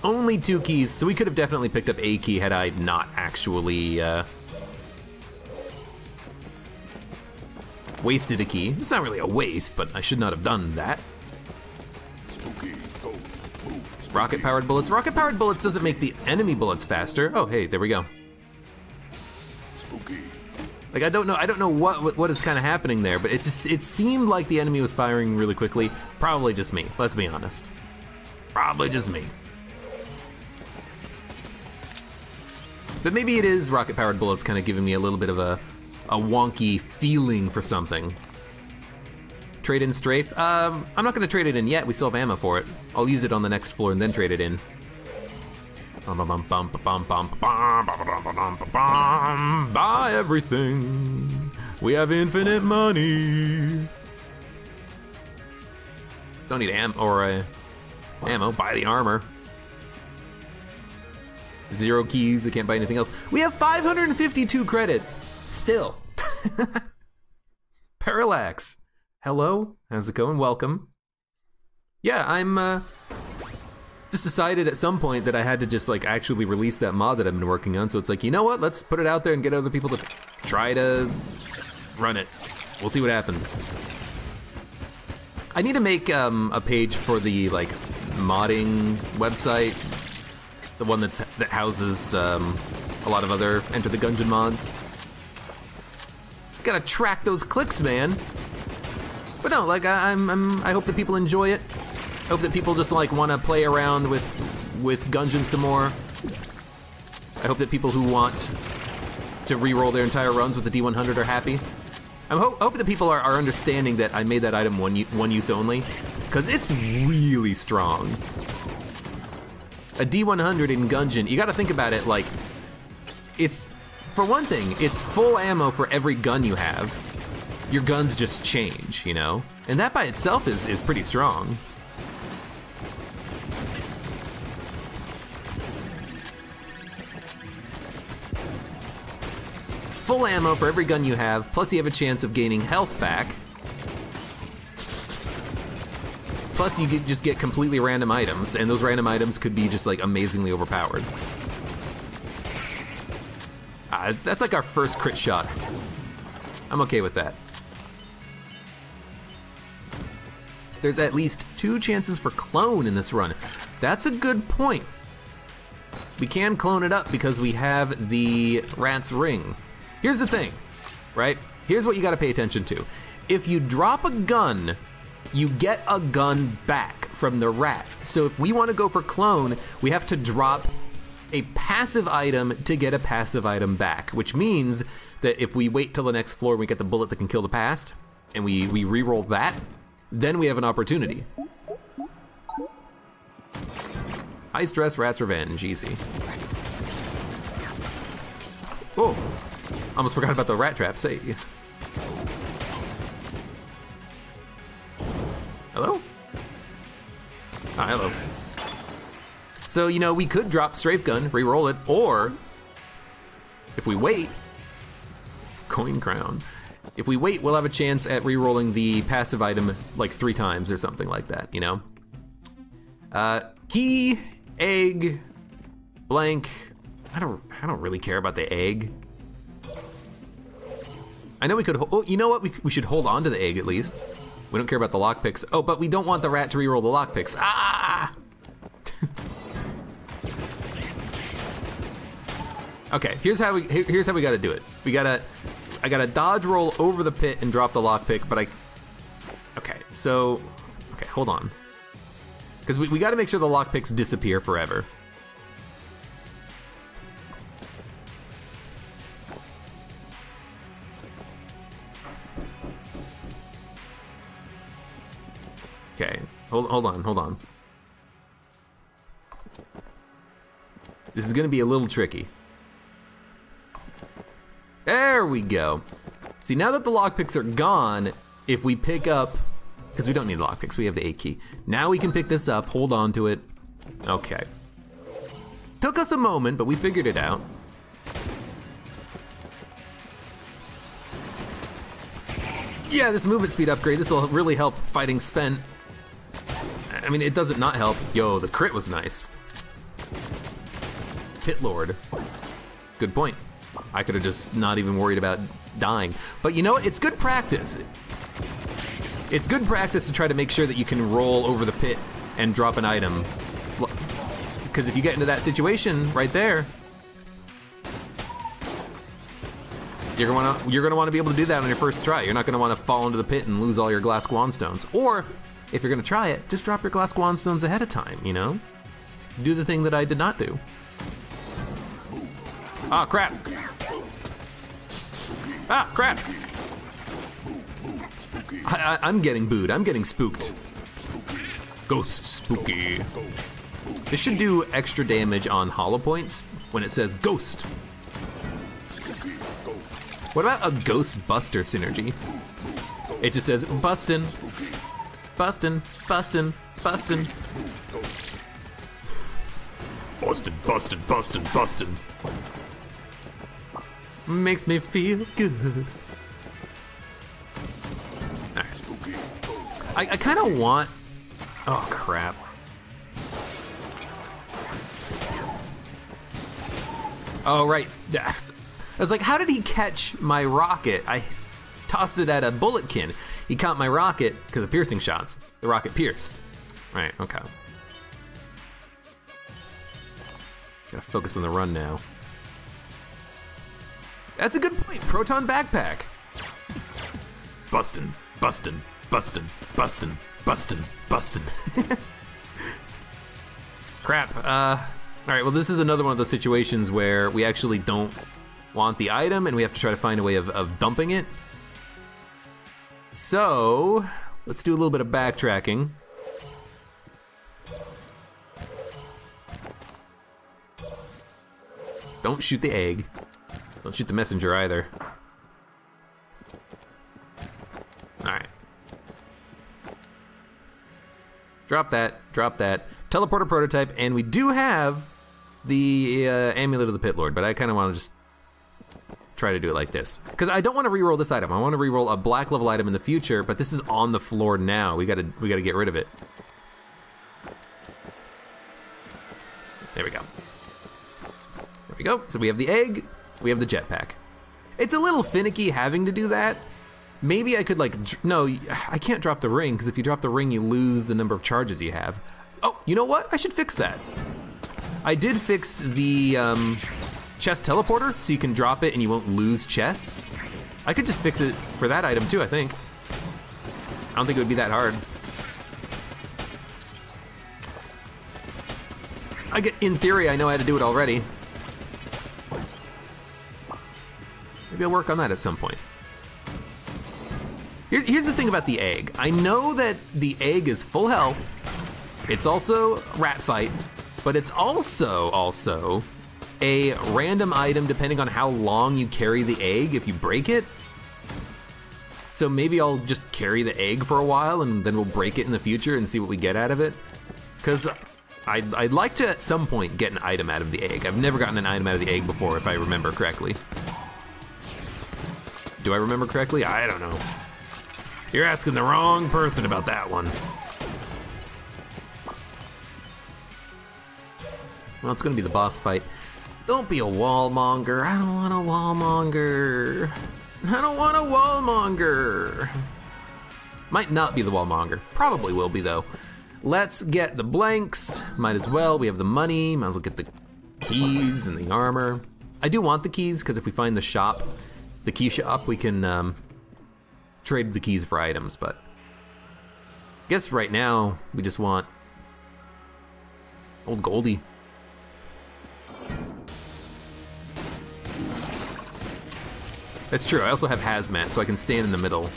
Only 2 keys, so we could have definitely picked up a key had I not actually wasted a key. It's not really a waste, but I should not have done that. Rocket-powered bullets. Rocket-powered bullets doesn't make the enemy bullets faster. Oh, hey, there we go. Spooky. Like, I don't know what is kind of happening there, but it seemed like the enemy was firing really quickly. Probably just me, let's be honest. Probably just me. But maybe it is rocket-powered bullets kind of giving me a little bit of a wonky feeling for something. Trade in strafe? I'm not gonna trade it in yet, we still have ammo for it. I'll use it on the next floor and then trade it in. Buy everything. We have infinite money. Don't need ammo. Buy the armor. 0 keys. I can't buy anything else. We have 552 credits. Still. Parallax. Hello. How's it going? Welcome. Yeah, I'm just decided at some point that I had to just like actually release that mod that I've been working on. So it's like, you know what? Let's put it out there and get other people to try to run it. We'll see what happens. I need to make a page for the like modding website, the one that houses a lot of other Enter the Gungeon mods. Gotta track those clicks, man. But no, like I hope that people enjoy it. I hope that people just like want to play around with Gungeons some more. I hope that people who want to re-roll their entire runs with the D100 are happy. I hope that people are understanding that I made that item one use only, because it's really strong. a D100 in Gungeon, you gotta think about it like, it's, for one thing, it's full ammo for every gun you have. Your guns just change, you know? And that by itself is pretty strong. It's full ammo for every gun you have, plus you have a chance of gaining health back. Plus you just get completely random items, and those random items could be just like amazingly overpowered. That's like our first crit shot. I'm okay with that. There's at least 2 chances for clone in this run. That's a good point. We can clone it up because we have the rat's ring. Here's the thing, right? Here's what you gotta pay attention to. If you drop a gun, you get a gun back from the rat. So if we wanna go for clone, we have to drop a passive item to get a passive item back, which means that if we wait till the next floor and we get the bullet that can kill the past, and we re-roll that, then we have an opportunity. High stress rat's revenge, easy. Oh, almost forgot about the rat traps, hey. Hello? Ah, hello. So, you know, we could drop strafe gun, re-roll it, or if we wait, coin crown. If we wait, we'll have a chance at re-rolling the passive item like 3 times or something like that, you know? Key, egg, blank. I don't really care about the egg. I know we could, oh, you know what? We should hold on to the egg at least. We don't care about the lockpicks. Oh, but we don't want the rat to re-roll the lockpicks. Ah! Okay, here's how we gotta do it. I gotta dodge roll over the pit and drop the lockpick, but okay, hold on. Because we gotta make sure the lockpicks disappear forever. Okay, hold on. This is gonna be a little tricky. There we go. See, now that the lockpicks are gone, if we pick up, because we don't need lockpicks, we have the 8 key. Now we can pick this up, hold on to it. Okay. Took us a moment, but we figured it out. Yeah, this movement speed upgrade, this will really help fighting Spent. I mean, it doesn't not help. Yo, the crit was nice. Pit Lord. Good point. I could have just not even worried about dying. But you know what? It's good practice. It's good practice to try to make sure that you can roll over the pit and drop an item. Because if you get into that situation right there, you're gonna want to be able to do that on your first try. You're not gonna want to fall into the pit and lose all your glass Guan stones. Or if you're gonna try it, just drop your glass Guan stones ahead of time, you know? Do the thing that I did not do. Ah, crap. Ah, crap. I'm getting booed. I'm getting spooked. Ghost spooky. This should do extra damage on hollow points when it says ghost. What about a ghost buster synergy? It just says bustin', bustin', bustin', bustin'. Bustin', bustin', bustin', bustin'. Makes me feel good. Right. I kind of want... Oh, crap. Oh, right. I was like, how did he catch my rocket? I tossed it at a bulletkin. He caught my rocket because of piercing shots. The rocket pierced. Right, okay. Gotta focus on the run now. That's a good point. Proton backpack. Bustin', bustin', bustin', bustin', bustin', bustin'. Crap. All right, well, this is another one of those situations where we actually don't want the item and we have to try to find a way of dumping it. So, let's do a little bit of backtracking. don't shoot the egg. Don't shoot the messenger either. Alright. Drop that, drop that. Teleporter prototype, and we do have the Amulet of the Pit Lord, but I kind of want to just try to do it like this. Because I don't want to reroll this item. I want to reroll a black level item in the future, but this is on the floor now. We gotta get rid of it. There we go. There we go. So we have the egg, we have the jetpack. It's a little finicky having to do that. Maybe I could like, no, I can't drop the ring, because if you drop the ring, you lose the number of charges you have. Oh, you know what? I should fix that. I did fix the chest teleporter, so you can drop it and you won't lose chests. I could just fix it for that item too, I think. I don't think it would be that hard. In theory, I know how to do it already. Maybe I'll work on that at some point. Here's the thing about the egg. I know that the egg is full health. It's also rat fight, but it's also a random item depending on how long you carry the egg if you break it. So maybe I'll just carry the egg for a while and then we'll break it in the future and see what we get out of it. Because I'd like to at some point get an item out of the egg. I've never gotten an item out of the egg before, if I remember correctly. Do I remember correctly? I don't know. You're asking the wrong person about that one. Well, it's gonna be the boss fight. Don't be a wallmonger. I don't want a wallmonger. I don't want a wallmonger. Might not be the wallmonger. Probably will be though. Let's get the blanks. Might as well. We have the money. Might as well get the keys and the armor. I do want the keys because if we find the shop, the key shop, we can trade the keys for items, but I guess right now we just want old Goldie. That's true, I also have hazmat, so I can stand in the middle.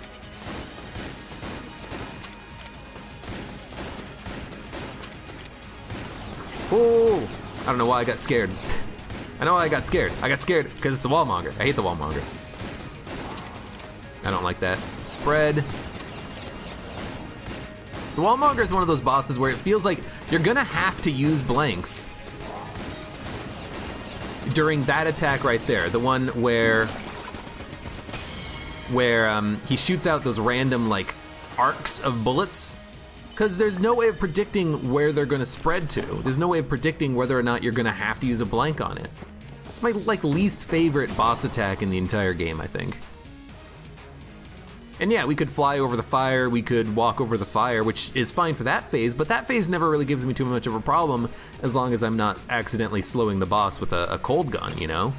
Oh! I don't know why I got scared. I know why I got scared. I got scared because it's the wallmonger. I hate the wallmonger. I don't like that. Spread. The wallmonger is one of those bosses where it feels like you're gonna have to use blanks during that attack right there. The one where he shoots out those random like arcs of bullets. Because there's no way of predicting where they're gonna spread to. There's no way of predicting whether or not you're gonna have to use a blank on it. It's my like least favorite boss attack in the entire game, I think. And yeah, we could fly over the fire, we could walk over the fire, which is fine for that phase, but that phase never really gives me too much of a problem as long as I'm not accidentally slowing the boss with a cold gun, you know?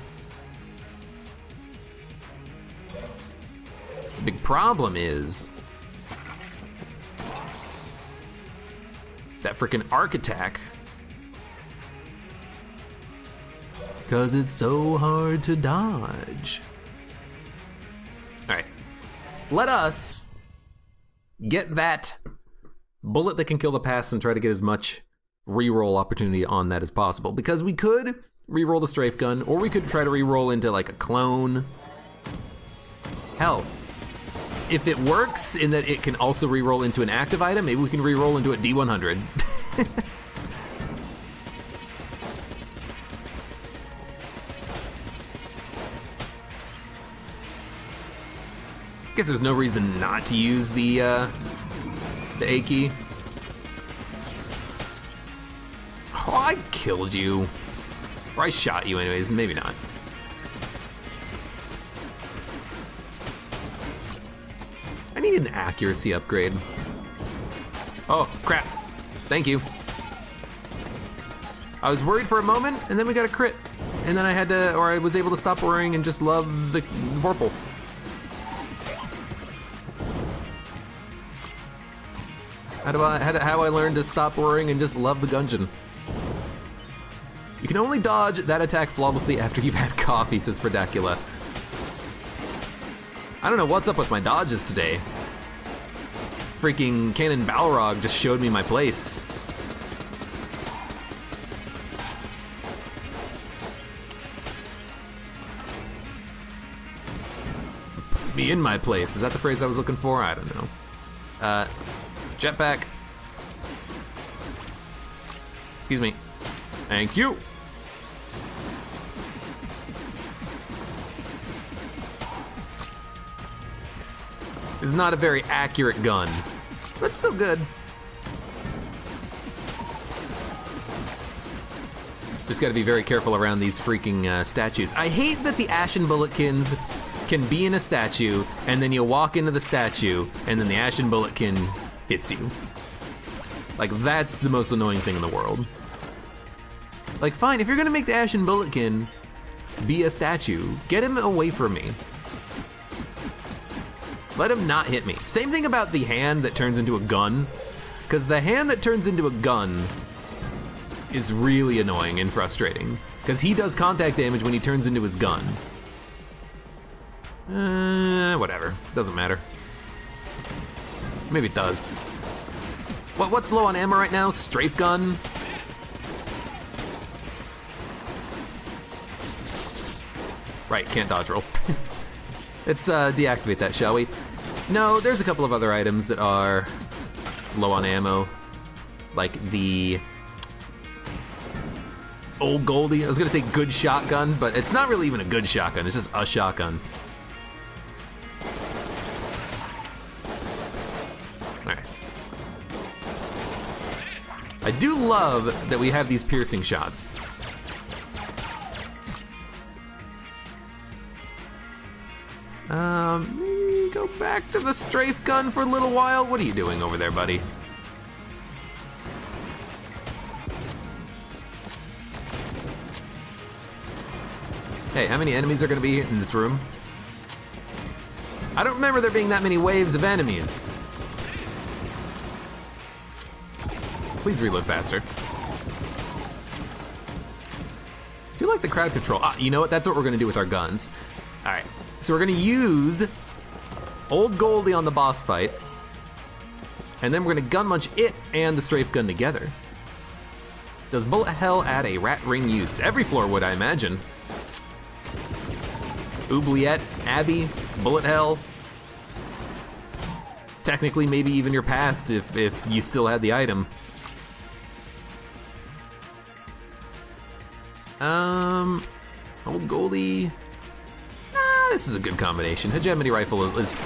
The big problem is that frickin' arc attack. 'Cause it's so hard to dodge. Alright. Let us get that bullet that can kill the past and try to get as much reroll opportunity on that as possible. Because we could reroll the strafe gun, or we could try to reroll into like a clone. Hell, if it works in that it can also reroll into an active item, maybe we can reroll into a D100. Guess there's no reason not to use the A key. Oh, I killed you. Or I shot you anyways, maybe not. I need an accuracy upgrade. Oh, crap. Thank you. I was worried for a moment, and then we got a crit. And then I had to, or I was able to stop worrying and just love the Vorpal. How I learned to stop worrying and just love the Gungeon. You can only dodge that attack flawlessly after you've had coffee, says Fredacula. I don't know what's up with my dodges today. Freaking Cannon Balrog just showed me my place. me in my place. Is that the phrase I was looking for? I don't know. Jetpack. Excuse me. Thank you. This is not a very accurate gun, but still good. Just gotta be very careful around these freaking statues. I hate that the Ashen Bulletkins can be in a statue, and then you walk into the statue, and then the Ashen Bulletkin hits you. Like, that's the most annoying thing in the world. Like, fine, if you're gonna make the Ashen Bulletkin be a statue, get him away from me. Let him not hit me. Same thing about the hand that turns into a gun, because the hand that turns into a gun is really annoying and frustrating, because he does contact damage when he turns into his gun. Whatever, doesn't matter. Maybe it does. What's low on ammo right now? Strafe gun? Right, can't dodge roll. Let's deactivate that, shall we? No, there's a couple of other items that are low on ammo, like the old Goldie. I was gonna say good shotgun, but it's not really even a good shotgun, it's just a shotgun. Alright. I do love that we have these piercing shots. Go back to the strafe gun for a little while. What are you doing over there, buddy? Hey, how many enemies are gonna be in this room? I don't remember there being that many waves of enemies. Please reload faster. I do like the crowd control. Ah, you know what? That's what we're gonna do with our guns. All right, so we're gonna use Old Goldie on the boss fight, and then we're gonna gun munch it and the strafe gun together. Does bullet hell add a rat ring use? Every floor would, I imagine. Oubliette, Abby, bullet hell. Technically, maybe even your past if you still had the item. Old Goldie. This is a good combination. Hegemony rifle is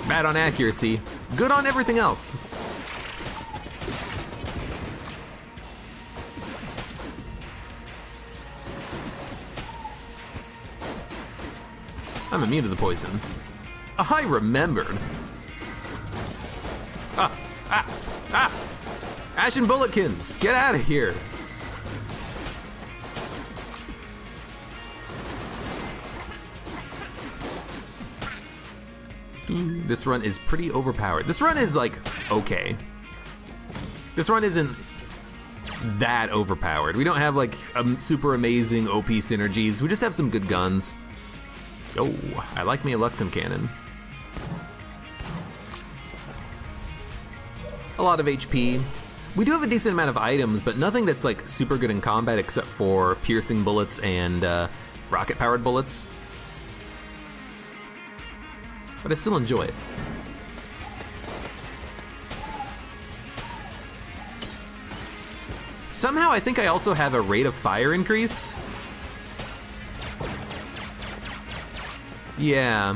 bad on accuracy, good on everything else. I'm immune to the poison. I remembered. Ashen Bulletkins, get out of here. This run is pretty overpowered. This run is like, okay. This run isn't that overpowered. We don't have like super amazing OP synergies. We just have some good guns. Oh, I like me a Luxem cannon. A lot of HP. We do have a decent amount of items, but nothing that's like super good in combat except for piercing bullets and rocket-powered bullets. But I still enjoy it. Somehow I think I also have a rate of fire increase. Yeah.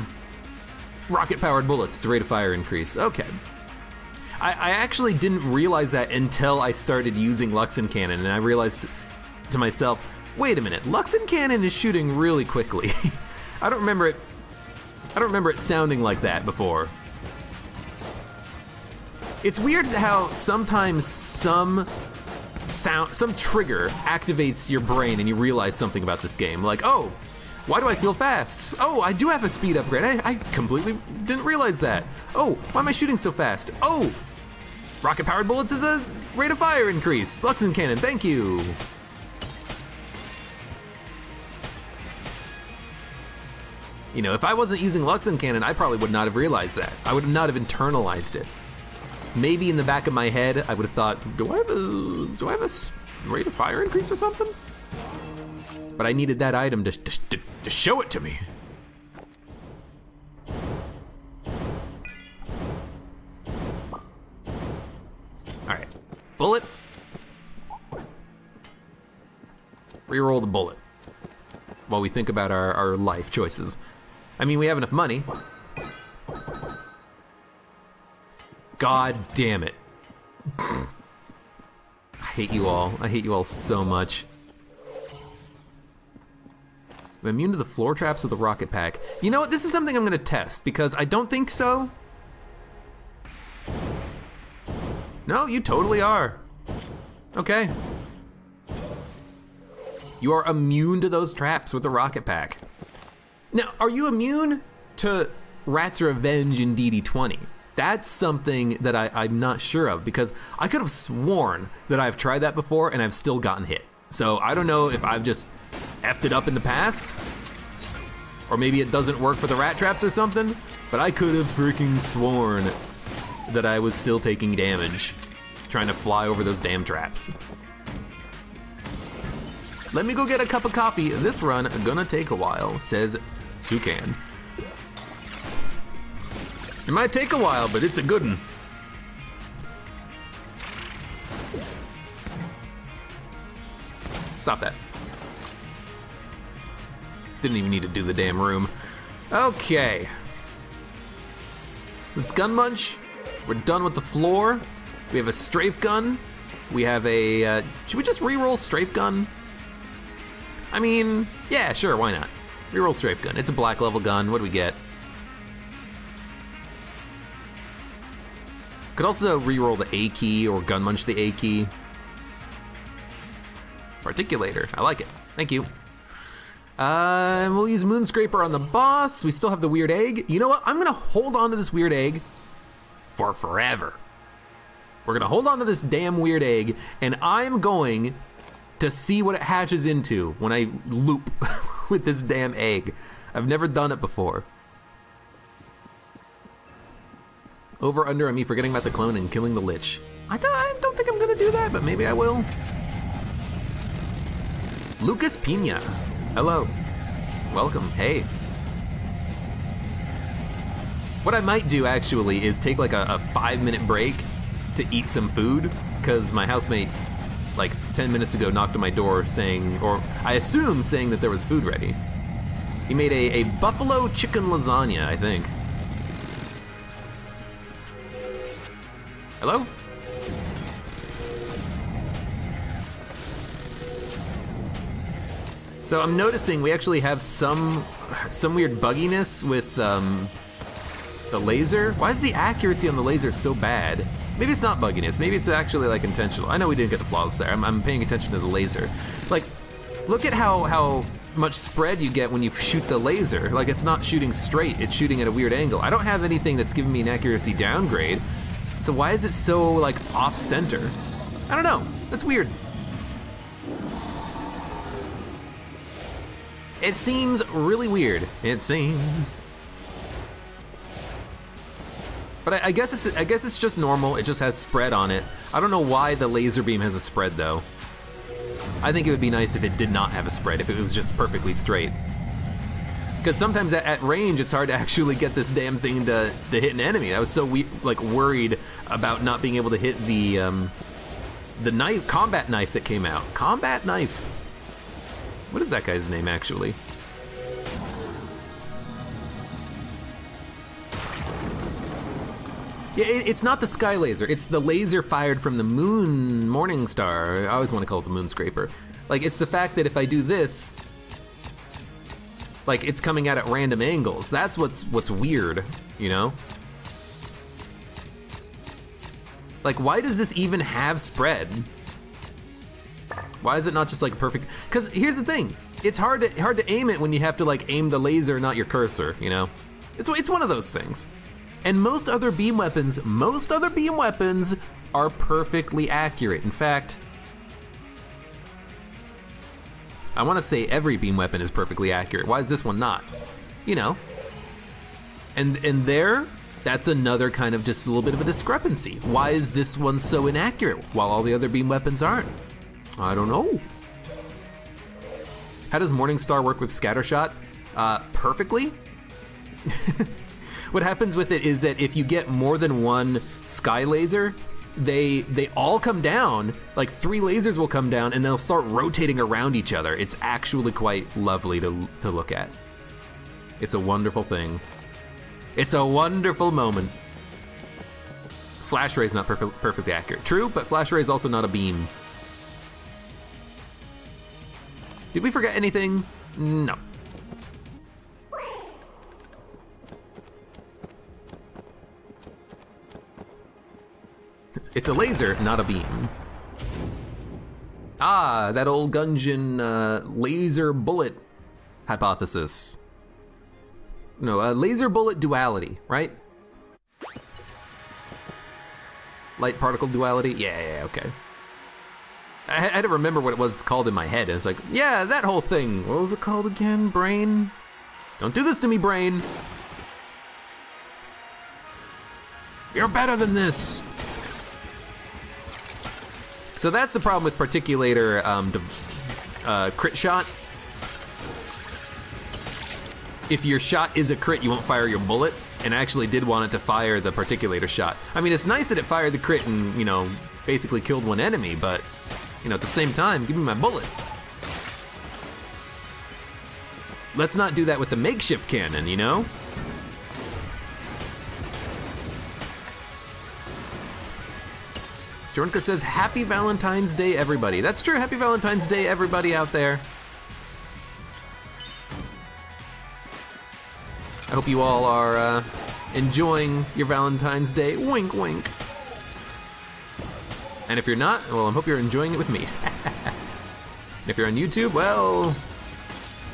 Rocket-powered bullets, it's a rate of fire increase. Okay. I actually didn't realize that until I started using Luxem cannon, and I realized to myself, wait a minute, Luxem cannon is shooting really quickly. I don't remember it sounding like that before. It's weird how sometimes some trigger activates your brain and you realize something about this game. Like, oh, why do I feel fast? Oh, I do have a speed upgrade. I completely didn't realize that. Oh, why am I shooting so fast? Oh, rocket-powered bullets is a rate of fire increase. Luxem cannon, thank you. You know, if I wasn't using Luxem cannon, I probably would not have realized that. I would not have internalized it. Maybe in the back of my head, I would have thought, do I have a rate of fire increase or something? But I needed that item to show it to me. bullet. Reroll the bullet. While we think about our life choices. I mean, we have enough money. God damn it. I hate you all. I hate you all so much. I'm immune to the floor traps of the rocket pack. You know what? This is something I'm gonna test because I don't think so. No, you totally are. Okay. You are immune to those traps with the rocket pack. Now, are you immune to Rat's Revenge in DD20? That's something that I'm not sure of because I could have sworn that I've tried that before and I've still gotten hit. So I don't know if I've just effed it up in the past, or maybe it doesn't work for the rat traps or something, but I could have freaking sworn that I was still taking damage trying to fly over those damn traps. Let me go get a cup of coffee. This run gonna take a while, says Toucan. It might take a while, but it's a good one. Stop that. Didn't even need to do the damn room. Okay. Let's gun munch. We're done with the floor. We have a strafe gun. We have a, should we just re-roll strafe gun? I mean, yeah, sure, why not? Re-roll strafe gun. It's a black level gun. What do we get? Could also re-roll the A key or gun munch the A key. Articulator, I like it. Thank you. We'll use Moonscraper on the boss. We still have the weird egg. You know what? I'm gonna hold on to this weird egg for forever. We're gonna hold on to this damn weird egg, and I'm going to see what it hatches into when I loop with this damn egg. I've never done it before. Over under on me forgetting about the clone and killing the lich. I don't think I'm gonna do that, but maybe I will. Lucas Pina, hello, welcome, hey. What I might do actually is take like a 5-minute break to eat some food, because my housemate like 10 minutes ago knocked on my door saying, or I assume saying that there was food ready. He made a buffalo chicken lasagna, I think. Hello? So I'm noticing we actually have some weird bugginess with the laser. Why is the accuracy on the laser so bad? Maybe it's not bugginess, maybe it's actually like intentional. I know we didn't get the flawless there. I'm paying attention to the laser. Like, look at how much spread you get when you shoot the laser. Like, it's not shooting straight, it's shooting at a weird angle. I don't have anything that's giving me an accuracy downgrade. So why is it so, like, off-center? I don't know, that's weird. It seems really weird, it seems. But I guess it's just normal, it just has spread on it. I don't know why the laser beam has a spread though. I think it would be nice if it did not have a spread, if it was just perfectly straight. Because sometimes at range, it's hard to actually get this damn thing to hit an enemy. I was so worried about not being able to hit the knife, combat knife that came out. Combat knife. What is that guy's name actually? Yeah, it's not the sky laser. It's the laser fired from the moon morning star. I always want to call it the moonscraper. Like, it's the fact that if I do this, like, it's coming out at random angles. That's what's weird, you know? Like, why does this even have spread? Why is it not just like perfect? Because here's the thing, it's hard to aim it when you have to like aim the laser, not your cursor, you know? It's one of those things. And most other beam weapons are perfectly accurate. In fact, I want to say every beam weapon is perfectly accurate. Why is this one not? You know? And there, that's another kind of just a little bit of a discrepancy. Why is this one so inaccurate while all the other beam weapons aren't? I don't know. How does Morningstar work with Scattershot? Perfectly. What happens with it is that if you get more than one sky laser, they all come down, like 3 lasers will come down and they'll start rotating around each other. It's actually quite lovely to look at. It's a wonderful thing. It's a wonderful moment. Flash ray is not perfectly accurate. True, but flash ray is also not a beam. Did we forget anything? No. It's a laser, not a beam. Ah, that old Gungeon laser bullet hypothesis. No, laser bullet duality, right? Light particle duality? Yeah, okay. I had to remember what it was called in my head. It's like, yeah, that whole thing. What was it called again, brain? Don't do this to me, brain. You're better than this. So that's the problem with particulator crit shot. If your shot is a crit, you won't fire your bullet, and I actually did want it to fire the particulator shot. I mean, it's nice that it fired the crit and, you know, basically killed one enemy, but, you know, at the same time, give me my bullet. Let's not do that with the makeshift cannon, you know? Jornka says, Happy Valentine's Day, everybody. That's true, Happy Valentine's Day, everybody out there. I hope you all are enjoying your Valentine's Day. Wink, wink. And if you're not, well, I hope you're enjoying it with me. If you're on YouTube, well,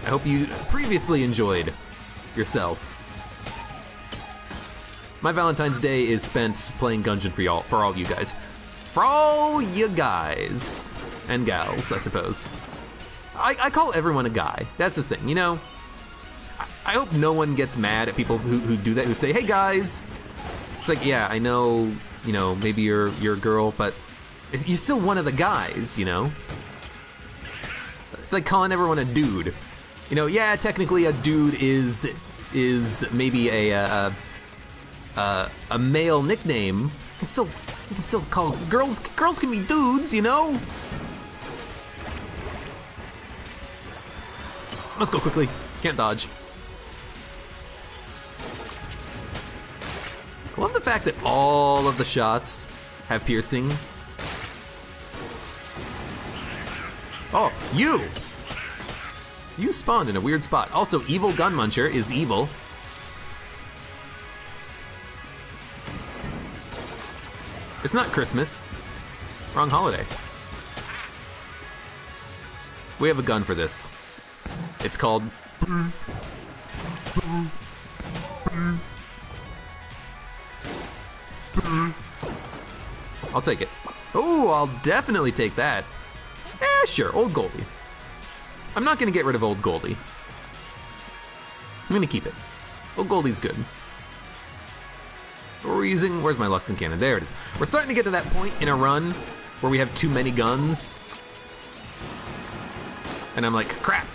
I hope you previously enjoyed yourself. My Valentine's Day is spent playing Gungeon for all you guys. For all you guys and gals, I suppose. I call everyone a guy. That's the thing, you know? I hope no one gets mad at people who do that, who say, hey guys. It's like, yeah, I know, you know, maybe you're a girl, but you're still one of the guys, you know? It's like calling everyone a dude. You know, yeah, technically a dude is maybe a male nickname. You can still call girls can be dudes, you know? Let's go quickly. Can't dodge. I love the fact that all of the shots have piercing. Oh, you spawned in a weird spot. Also, evil gun muncher is evil. It's not Christmas. Wrong holiday. We have a gun for this. It's called... I'll take it. Oh, I'll definitely take that. Eh, sure, old Goldie. I'm not gonna get rid of old Goldie. I'm gonna keep it. Old Goldie's good. Where's my Luxon cannon? There it is. We're starting to get to that point in a run where we have too many guns. And I'm like, crap.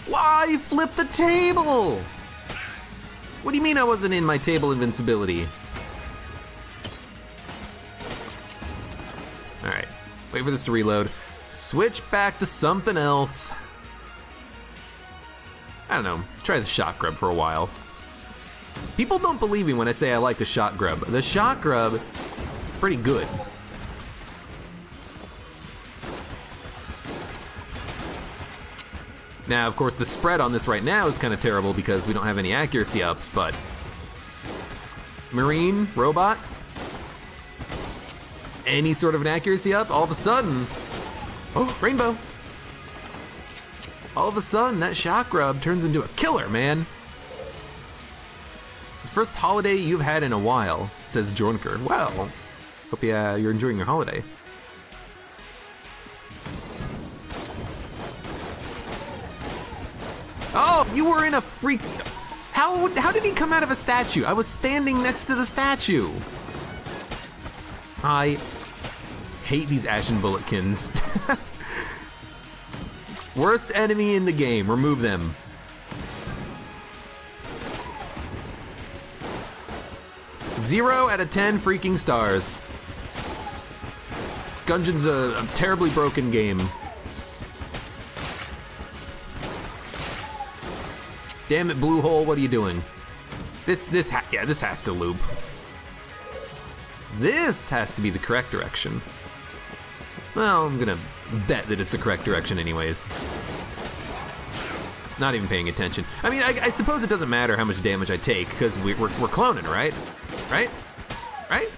Why flip the table? What do you mean I wasn't in my table invincibility? All right, wait for this to reload. Switch back to something else. I don't know, try the shot grub for a while. People don't believe me when I say I like the shot grub. The shot grub, pretty good. Now, of course, the spread on this right now is kind of terrible because we don't have any accuracy ups, but... Marine, robot, any sort of an accuracy up, all of a sudden... Oh, rainbow! All of a sudden, that shot grub turns into a killer, man. The first holiday you've had in a while, says Jornker. Well, hope you're enjoying your holiday. Oh, you were in a freak... How did he come out of a statue? I was standing next to the statue. I hate these Ashen Bulletkins. Worst enemy in the game, remove them. 0 out of 10 freaking stars. Gungeon's a terribly broken game. Damn it, Blue Hole, what are you doing? This has to loop. This has to be the correct direction. Well, I'm gonna bet that it's the correct direction anyways. Not even paying attention. I mean, I suppose it doesn't matter how much damage I take, because we're cloning, right? Right? Right?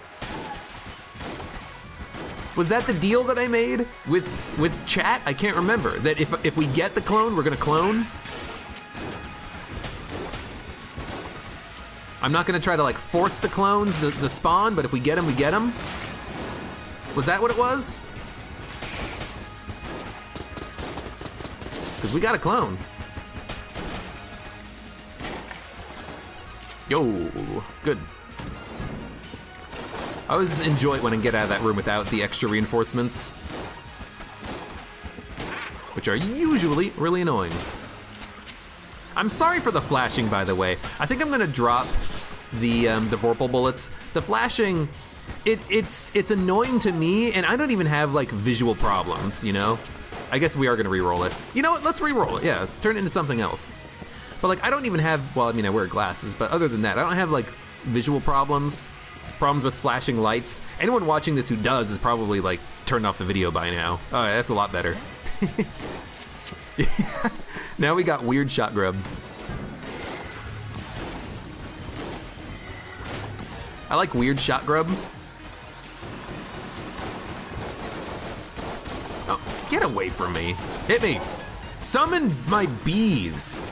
Was that the deal that I made with chat? I can't remember. That if we get the clone, we're gonna clone? I'm not gonna try to like force the clones, the spawn, but if we get them, we get them? Was that what it was? Because we got a clone. Yo, good. I always enjoy it when I get out of that room without the extra reinforcements, which are usually really annoying. I'm sorry for the flashing, by the way. I think I'm gonna drop the Vorpal bullets. The flashing, it's annoying to me, and I don't even have like visual problems, you know? I guess we are gonna re-roll it. You know what, let's re-roll it, yeah, turn it into something else. But like, I don't even have, well, I mean, I wear glasses, but other than that, I don't have like visual problems with flashing lights. Anyone watching this who does is probably like turned off the video by now. Oh, that's a lot better. Now we got weird shot grub. I like weird shot grub. Oh, get away from me. Hit me. Summon my bees.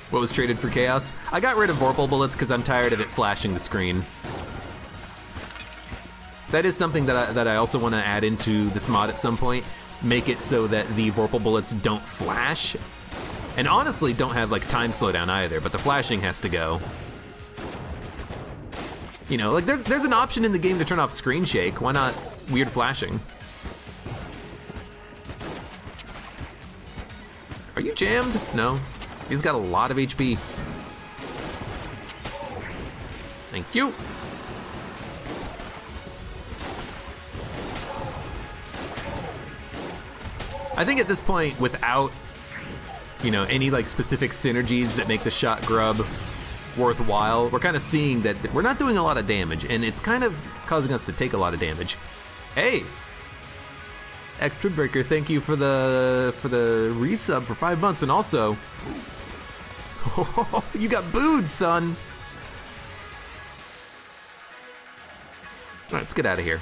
What was traded for chaos? I got rid of Vorpal bullets because I'm tired of it flashing the screen. That is something that I also want to add into this mod at some point. Make it so that the Vorpal bullets don't flash. And honestly, don't have like time slowdown either, but the flashing has to go. You know, like there's an option in the game to turn off screen shake. Why not weird flashing? Are you jammed? No. He's got a lot of HP. Thank you. I think at this point, without, you know, any like specific synergies that make the shot grub worthwhile, we're kind of seeing that we're not doing a lot of damage, and it's kind of causing us to take a lot of damage. Hey, Extra Breaker, thank you for the resub for 5 months, and also, oh, you got booed, son. All right, let's get out of here.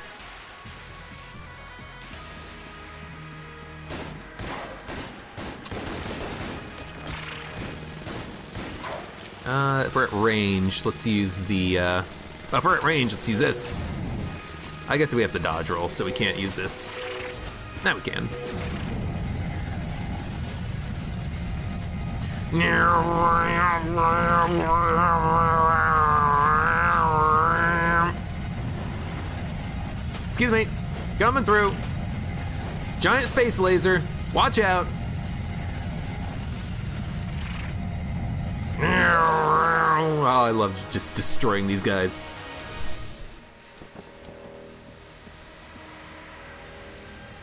If we're at range, let's use the, if we're at range, let's use this. I guess we have to dodge roll, so we can't use this. Now we can. Excuse me, coming through. Giant space laser, watch out. Oh, I love just destroying these guys.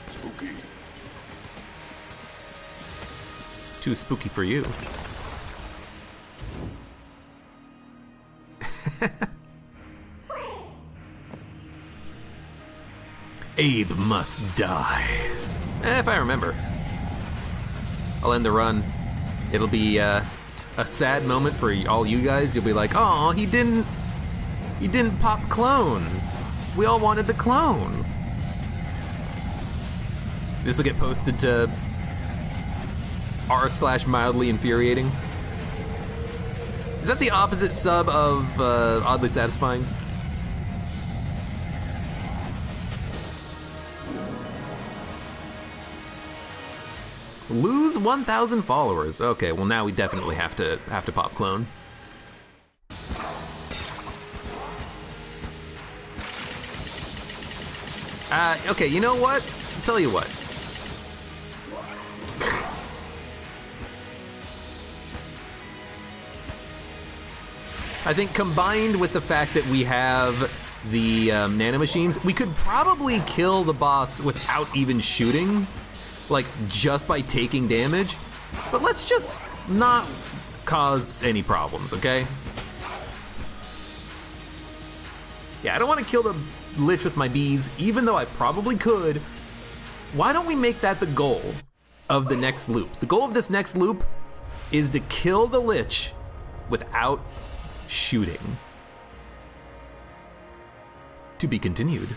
Spooky. Too spooky for you. Abe must die. If I remember. I'll end the run. It'll be a sad moment for all you guys. You'll be like, oh, he didn't pop clone. We all wanted the clone. This will get posted to r/mildly infuriating. Is that the opposite sub of oddly satisfying? Lose 1,000 followers. Okay, well now we definitely have to pop clone. Okay, you know what? I'll tell you what. I think combined with the fact that we have the nanomachines, we could probably kill the boss without even shooting, like just by taking damage. But let's just not cause any problems, okay? Yeah, I don't want to kill the Lich with my bees, even though I probably could. Why don't we make that the goal of the next loop? The goal of this next loop is to kill the Lich without shooting. To be continued.